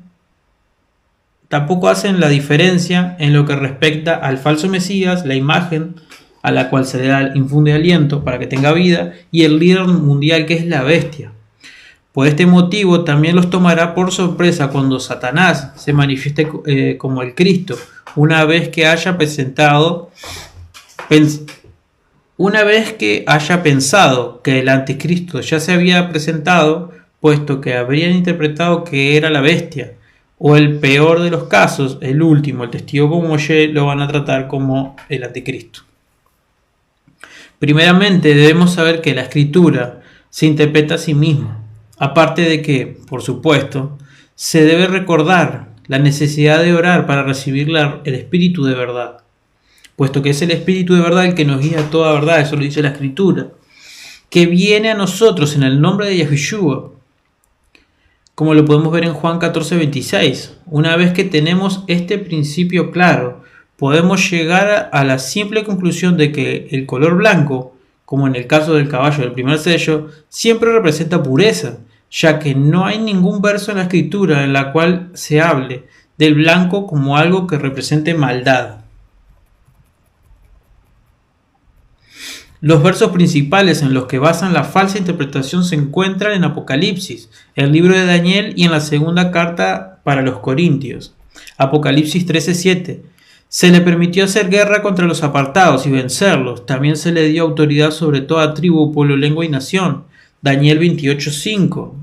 la diferencia en lo que respecta al falso Mesías, la imagen a la cual se le infunde aliento para que tenga vida, y el líder mundial que es la bestia. Por este motivo también los tomará por sorpresa cuando Satanás se manifieste como el Cristo, una vez que haya pensado que el anticristo ya se había presentado, puesto que habrían interpretado que era la bestia, o el peor de los casos, el último, el testigo como Moshe, lo van a tratar como el anticristo. Primeramente debemos saber que la escritura se interpreta a sí misma, aparte de que, por supuesto, se debe recordar la necesidad de orar para recibir el espíritu de verdad, puesto que es el espíritu de verdad el que nos guía a toda verdad, eso lo dice la escritura, que viene a nosotros en el nombre de Yahushua, como lo podemos ver en Juan 14:26. Una vez que tenemos este principio claro, podemos llegar a la simple conclusión de que el color blanco, como en el caso del caballo del primer sello, siempre representa pureza, ya que no hay ningún verso en la escritura en la cual se hable del blanco como algo que represente maldad. Los versos principales en los que basan la falsa interpretación se encuentran en Apocalipsis, el libro de Daniel y en la segunda carta para los Corintios. Apocalipsis 13:7. Se le permitió hacer guerra contra los apartados y vencerlos. También se le dio autoridad sobre toda tribu, pueblo, lengua y nación. Daniel 25.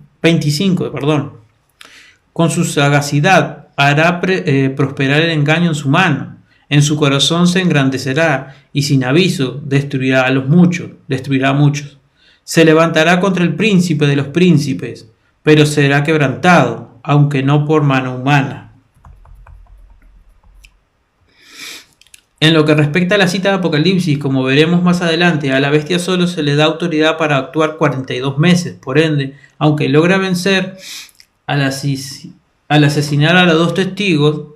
Con su sagacidad hará prosperar el engaño en su mano. En su corazón se engrandecerá y sin aviso destruirá a muchos. Se levantará contra el príncipe de los príncipes, pero será quebrantado, aunque no por mano humana. En lo que respecta a la cita de Apocalipsis, como veremos más adelante, a la bestia solo se le da autoridad para actuar 42 meses. Por ende, aunque logra vencer al asesinar a los dos testigos,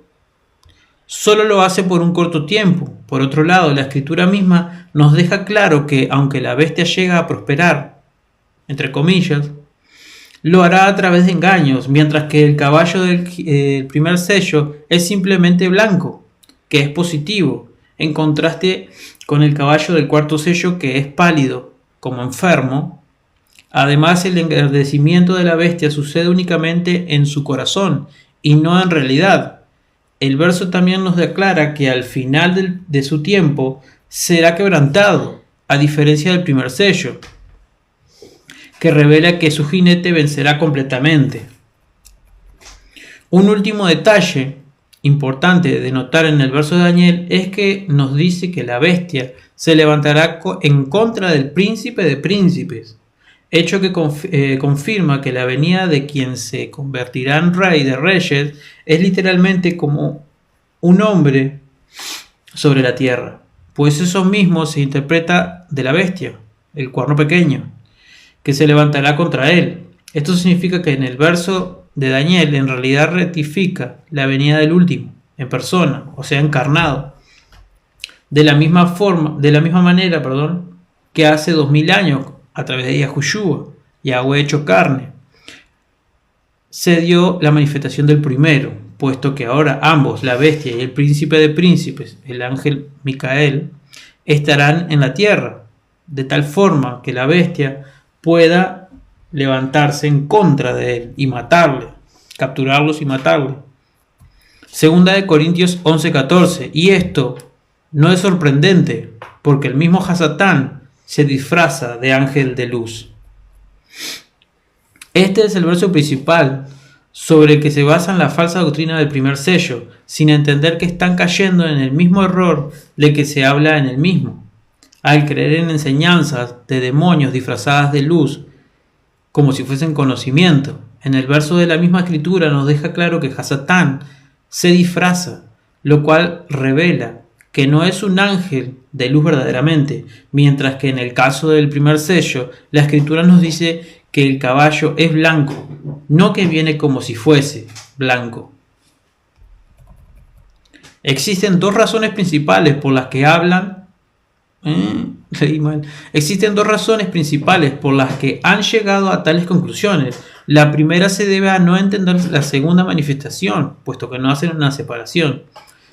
solo lo hace por un corto tiempo, Por otro lado, la escritura misma nos deja claro que aunque la bestia llega a prosperar, entre comillas, lo hará a través de engaños, mientras que el caballo del primer sello es simplemente blanco, que es positivo, en contraste con el caballo del cuarto sello que es pálido, como enfermo. Además, el engrandecimiento de la bestia sucede únicamente en su corazón y no en realidad. El verso también nos declara que al final de su tiempo será quebrantado, a diferencia del primer sello, que revela que su jinete vencerá completamente. Un último detalle importante de notar en el verso de Daniel es que nos dice que la bestia se levantará en contra del príncipe de príncipes, hecho que confirma que la venida de quien se convertirá en rey de reyes es literalmente como un hombre sobre la tierra, pues eso mismo se interpreta de la bestia, el cuerno pequeño, que se levantará contra él. Esto significa que en el verso de Daniel en realidad rectifica la venida del último, en persona, o sea, encarnado. De la misma manera, que hace 2000 años, a través de Yahushua, Yahweh hecho carne, se dio la manifestación del primero, puesto que ahora ambos, la bestia y el príncipe de príncipes, el ángel Micael, estarán en la tierra, de tal forma que la bestia pueda levantarse en contra de él y matarle, capturarlos y matarle. Segunda de Corintios 11:14, y esto no es sorprendente, porque el mismo Hasatán se disfraza de ángel de luz. Este es el verso principal sobre el que se basa la falsa doctrina del primer sello, sin entender que están cayendo en el mismo error del que se habla en el mismo. Al creer en enseñanzas de demonios disfrazadas de luz, como si fuesen conocimiento. En el verso de la misma escritura nos deja claro que Hasatán se disfraza, lo cual revela que no es un ángel de luz verdaderamente, mientras que en el caso del primer sello, la escritura nos dice que el caballo es blanco, no que viene como si fuese blanco. Existen dos razones principales por las que Existen dos razones principales por las que han llegado a tales conclusiones. La primera se debe a no entender la segunda manifestación, puesto que no hacen una separación,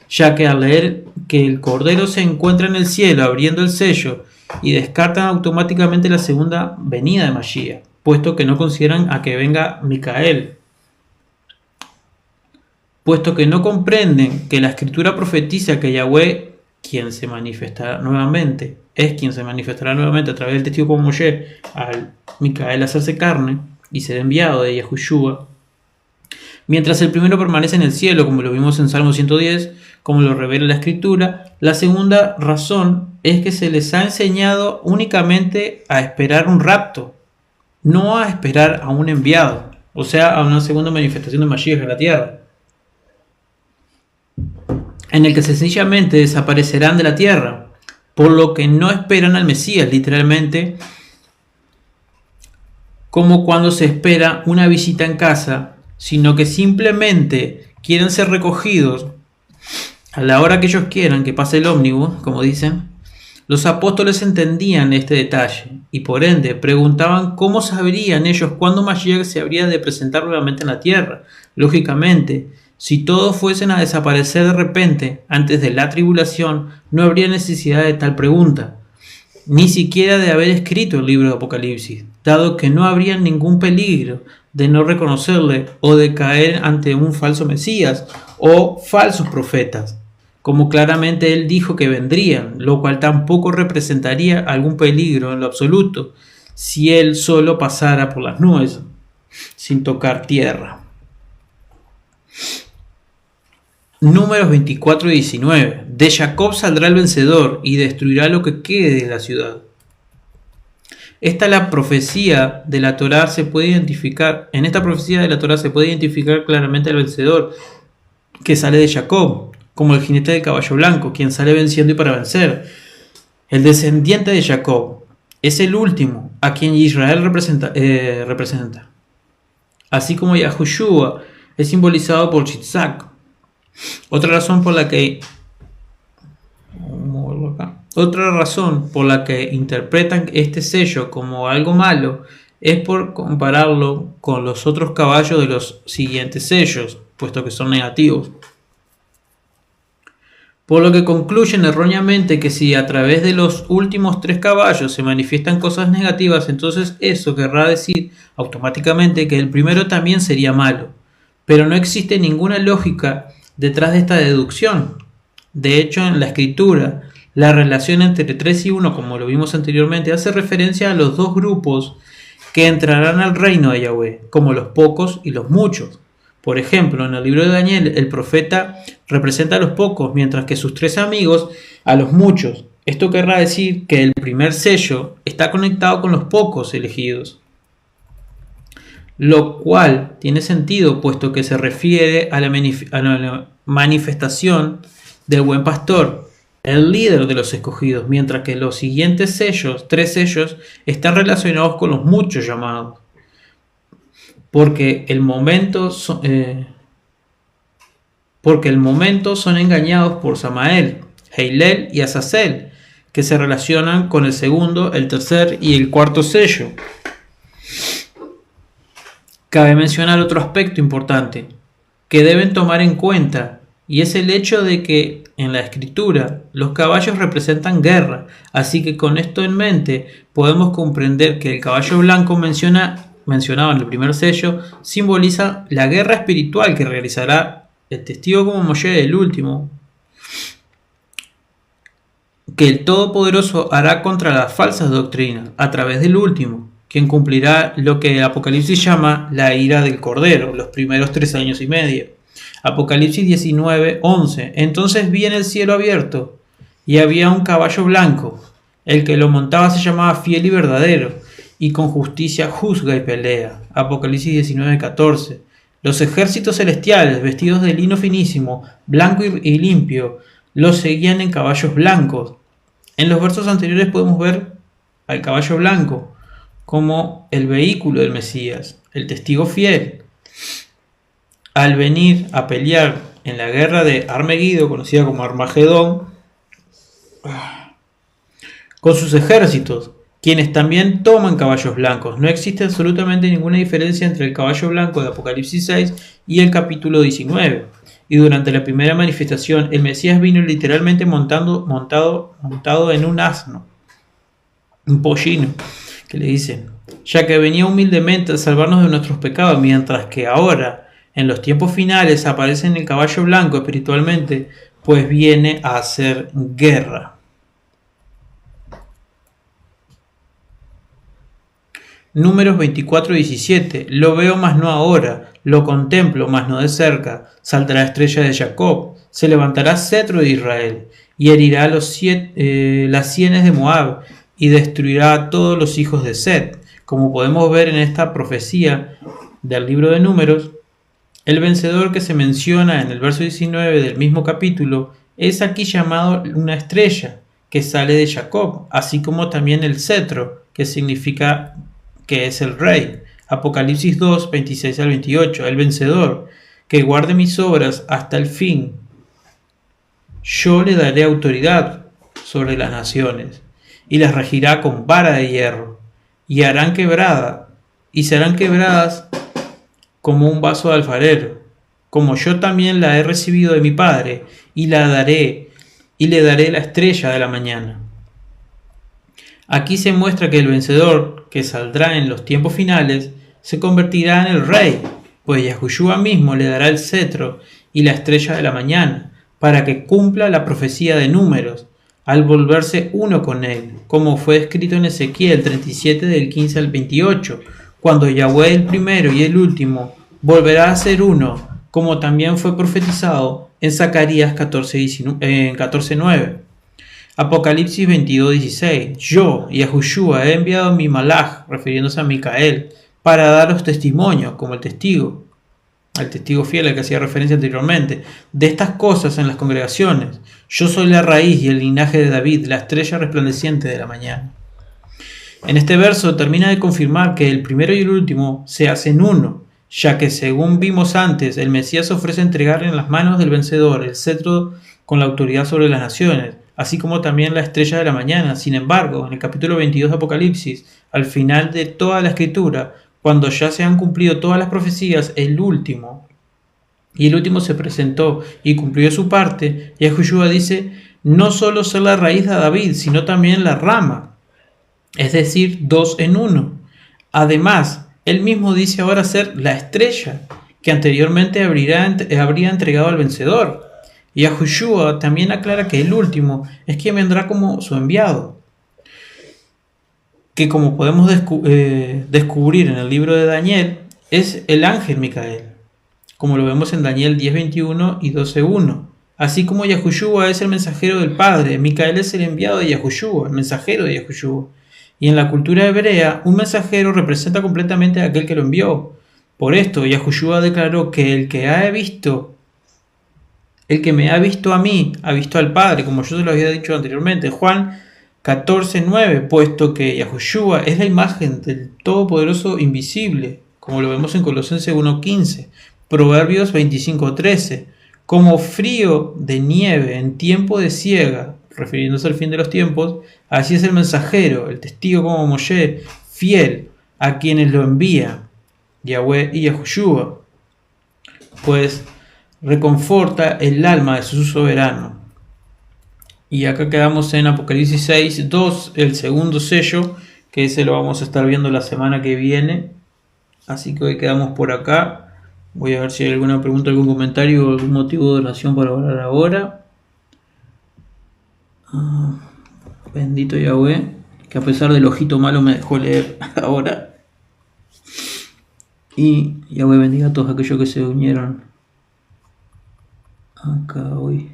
ya que al leer que el Cordero se encuentra en el cielo abriendo el sello y descartan automáticamente la segunda venida de Mashiach, puesto que no consideran a que venga Micael, puesto que no comprenden que la escritura profetiza que Yahweh es quien se manifestará nuevamente a través del testigo como Moshe al Micael hacerse carne y ser enviado de Yahushua, mientras el primero permanece en el cielo, como lo vimos en Salmo 110, como lo revela la escritura. La segunda razón es que se les ha enseñado únicamente a esperar un rapto, no a esperar a un enviado, o sea, a una segunda manifestación de Mashiach en la tierra, en el que sencillamente desaparecerán de la tierra, por lo que no esperan al Mesías, literalmente, como cuando se espera una visita en casa, sino que simplemente quieren ser recogidos a la hora que ellos quieran, que pase el ómnibus, como dicen. Los apóstoles entendían este detalle y por ende preguntaban cómo sabrían ellos cuándo Mashiach se habría de presentar nuevamente en la tierra. Lógicamente, si todos fuesen a desaparecer de repente antes de la tribulación, no habría necesidad de tal pregunta, ni siquiera de haber escrito el libro de Apocalipsis, dado que no habría ningún peligro de no reconocerle o de caer ante un falso Mesías o falsos profetas, como claramente él dijo que vendrían, lo cual tampoco representaría algún peligro en lo absoluto si él solo pasara por las nubes sin tocar tierra. Números 24 y 19. De Jacob saldrá el vencedor y destruirá lo que quede de la ciudad. La profecía de la Torá se puede identificar. En esta profecía de la Torá se puede identificar claramente al vencedor que sale de Jacob, como el jinete del caballo blanco, quien sale venciendo y para vencer. El descendiente de Jacob es el último a quien Israel representa. Así como Yahushua es simbolizado por Yitzhak. Otra razón por la que Vamos a verlo acá. Otra razón por la que interpretan este sello como algo malo es por compararlo con los otros caballos de los siguientes sellos, puesto que son negativos. Por lo que concluyen erróneamente que si a través de los últimos 3 caballos se manifiestan cosas negativas, entonces eso querrá decir automáticamente que el primero también sería malo. Pero no existe ninguna lógica detrás de esta deducción. De hecho, en la escritura, la relación entre 3 y 1, como lo vimos anteriormente, hace referencia a los 2 grupos que entrarán al reino de Yahweh, como los pocos y los muchos. Por ejemplo, en el libro de Daniel, el profeta representa a los pocos, mientras que sus 3 amigos a los muchos. Esto querrá decir que el primer sello está conectado con los pocos elegidos, lo cual tiene sentido, puesto que se refiere a la manifestación del buen pastor, el líder de los escogidos, mientras que los siguientes sellos, 3 sellos, están relacionados con los muchos llamados. Porque el momento son engañados por Samael, Heilel y Azazel, que se relacionan con el segundo, el tercer y el cuarto sello. Cabe mencionar otro aspecto importante que deben tomar en cuenta, y es el hecho de que en la escritura los caballos representan guerra, así que con esto en mente podemos comprender que el caballo blanco mencionado en el primer sello simboliza la guerra espiritual que realizará el testigo como Moshe, el último, que el Todopoderoso hará contra las falsas doctrinas a través del último, quien cumplirá lo que Apocalipsis llama la ira del Cordero, los primeros 3 años y medio. Apocalipsis 19:11. Entonces vi en el cielo abierto y había un caballo blanco. El que lo montaba se llamaba Fiel y Verdadero, y con justicia juzga y pelea. Apocalipsis 19:14. Los ejércitos celestiales, vestidos de lino finísimo, blanco y limpio, los seguían en caballos blancos. En los versos anteriores podemos ver al caballo blanco como el vehículo del Mesías, el testigo fiel. Al venir a pelear en la guerra de Armegiddo, conocida como Armagedón, con sus ejércitos, quienes también toman caballos blancos. No existe absolutamente ninguna diferencia entre el caballo blanco de Apocalipsis 6 y el capítulo 19. Y durante la primera manifestación, el Mesías vino literalmente montado en un asno, un pollino, que le dicen, ya que venía humildemente a salvarnos de nuestros pecados, mientras que ahora, en los tiempos finales, aparece en el caballo blanco espiritualmente, pues viene a hacer guerra. Números 24:17. Lo veo, mas no ahora, lo contemplo, mas no de cerca. Saldrá estrella de Jacob, se levantará cetro de Israel, y herirá las sienes de Moab, y destruirá a todos los hijos de Set. Como podemos ver en esta profecía del libro de Números, el vencedor que se menciona en el verso 19 del mismo capítulo es aquí llamado una estrella que sale de Jacob, así como también el cetro, que significa que es el rey. Apocalipsis 2, 26 al 28. El vencedor, que guarde mis obras hasta el fin, yo le daré autoridad sobre las naciones, y las regirá con vara de hierro, y serán quebradas como un vaso de alfarero, como yo también la he recibido de mi Padre, y le daré la estrella de la mañana. Aquí se muestra que el vencedor, que saldrá en los tiempos finales, se convertirá en el rey, pues Yahushua mismo le dará el cetro y la estrella de la mañana, para que cumpla la profecía de Números, al volverse uno con él, como fue escrito en Ezequiel 37 del 15 al 28, cuando Yahweh el primero y el último volverá a ser uno, como también fue profetizado en Zacarías 14:9. Apocalipsis 22:16. Yo, Yahushua, he enviado a mi malaj, refiriéndose a Micael, para daros testimonio, como el testigo fiel al que hacía referencia anteriormente, de estas cosas en las congregaciones. Yo soy la raíz y el linaje de David, la estrella resplandeciente de la mañana. En este verso termina de confirmar que el primero y el último se hacen uno, ya que según vimos antes, el Mesías ofrece entregarle en las manos del vencedor el cetro con la autoridad sobre las naciones, así como también la estrella de la mañana. Sin embargo, en el capítulo 22 de Apocalipsis, al final de toda la escritura, cuando ya se han cumplido todas las profecías, el último se presentó y cumplió su parte, y Yahushua dice, no solo ser la raíz de David, sino también la rama, es decir, 2 en 1. Además, él mismo dice ahora ser la estrella, que anteriormente habría entregado al vencedor. Y Yahushua también aclara que el último es quien vendrá como su enviado, que como podemos descubrir en el libro de Daniel, es el ángel Micael, como lo vemos en Daniel 10:21 y 12:1. Así como Yahushua es el mensajero del Padre, Micael es el enviado de Yahushua, el mensajero de Yahushua. Y en la cultura hebrea, un mensajero representa completamente a aquel que lo envió. Por esto, Yahushua declaró que el que me ha visto a mí, ha visto al Padre, como yo se lo había dicho anteriormente. Juan 14:9, puesto que Yahushua es la imagen del Todopoderoso invisible, como lo vemos en Colosenses 1:15. Proverbios 25:13, como frío de nieve en tiempo de siega, refiriéndose al fin de los tiempos, así es el mensajero, el testigo como Moshe, fiel a quienes lo envía, Yahweh y Yahushua, pues reconforta el alma de su soberano. Y acá quedamos en Apocalipsis 6:2, el segundo sello, que ese lo vamos a estar viendo la semana que viene. Así que hoy quedamos por acá. Voy a ver si hay alguna pregunta, algún comentario o algún motivo de oración para orar ahora. Bendito Yahweh, que a pesar del ojito malo me dejó leer ahora. Y Yahweh bendiga a todos aquellos que se unieron acá hoy.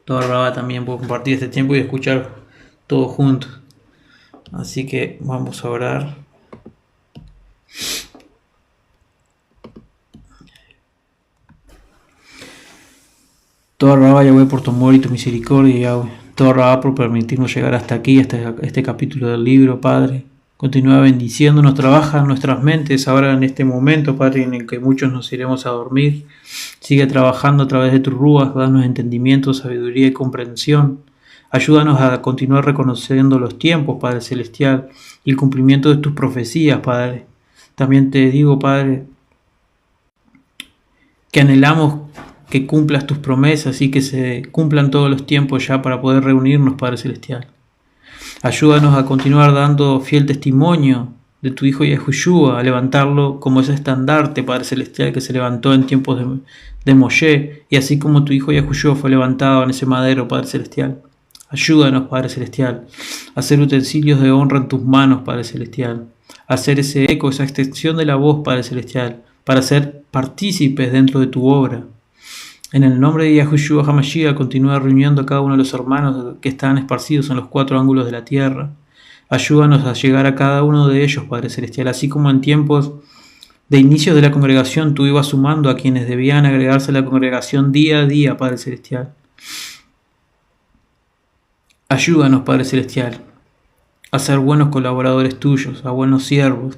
Todo Rabá también puedo compartir este tiempo y escuchar todos juntos. Así que vamos a orar. Todo Rabá, Yahweh, por tu amor y tu misericordia, Yahweh. Todo Rabá, por permitirnos llegar hasta aquí, hasta este capítulo del libro, Padre. Continúa bendiciéndonos, trabaja en nuestras mentes ahora en este momento, Padre, en el que muchos nos iremos a dormir. Sigue trabajando a través de tus ruas, danos entendimiento, sabiduría y comprensión. Ayúdanos a continuar reconociendo los tiempos, Padre Celestial, y el cumplimiento de tus profecías, Padre. También te digo, Padre, que anhelamos que cumplas tus promesas y que se cumplan todos los tiempos ya para poder reunirnos, Padre Celestial. Ayúdanos a continuar dando fiel testimonio de tu Hijo Yahushua, a levantarlo como ese estandarte, Padre Celestial, que se levantó en tiempos de Moshe, y así como tu Hijo Yahushua fue levantado en ese madero, Padre Celestial. Ayúdanos, Padre Celestial, a ser utensilios de honra en tus manos, Padre Celestial, a hacer ese eco, esa extensión de la voz, Padre Celestial, para ser partícipes dentro de tu obra. En el nombre de Yahushua HaMashiach, continúa reuniendo a cada uno de los hermanos que están esparcidos en los 4 ángulos de la tierra. Ayúdanos a llegar a cada uno de ellos, Padre Celestial, así como en tiempos de inicio de la congregación tú ibas sumando a quienes debían agregarse a la congregación día a día, Padre Celestial. Ayúdanos, Padre Celestial, a ser buenos colaboradores tuyos, a buenos siervos,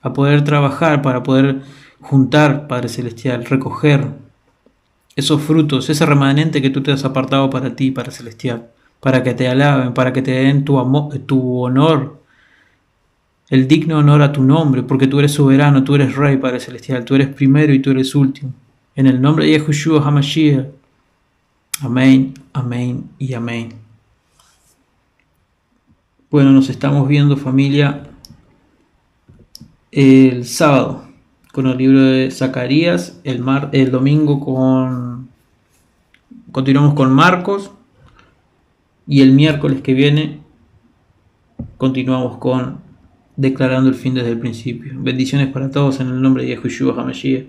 a poder trabajar para poder juntar, Padre Celestial, recoger esos frutos, ese remanente que tú te has apartado para ti, Padre Celestial, para que te alaben, para que te den tu honor, el digno honor a tu nombre, porque tú eres soberano, tú eres Rey, Padre Celestial, tú eres primero y tú eres último. En el nombre de Yahushua HaMashiach. Amén, amén y amén. Bueno, nos estamos viendo, familia, el sábado con el libro de Zacarías, el domingo continuamos con Marcos, y el miércoles que viene continuamos con declarando el fin desde el principio. Bendiciones para todos en el nombre de Yahushua HaMashiach.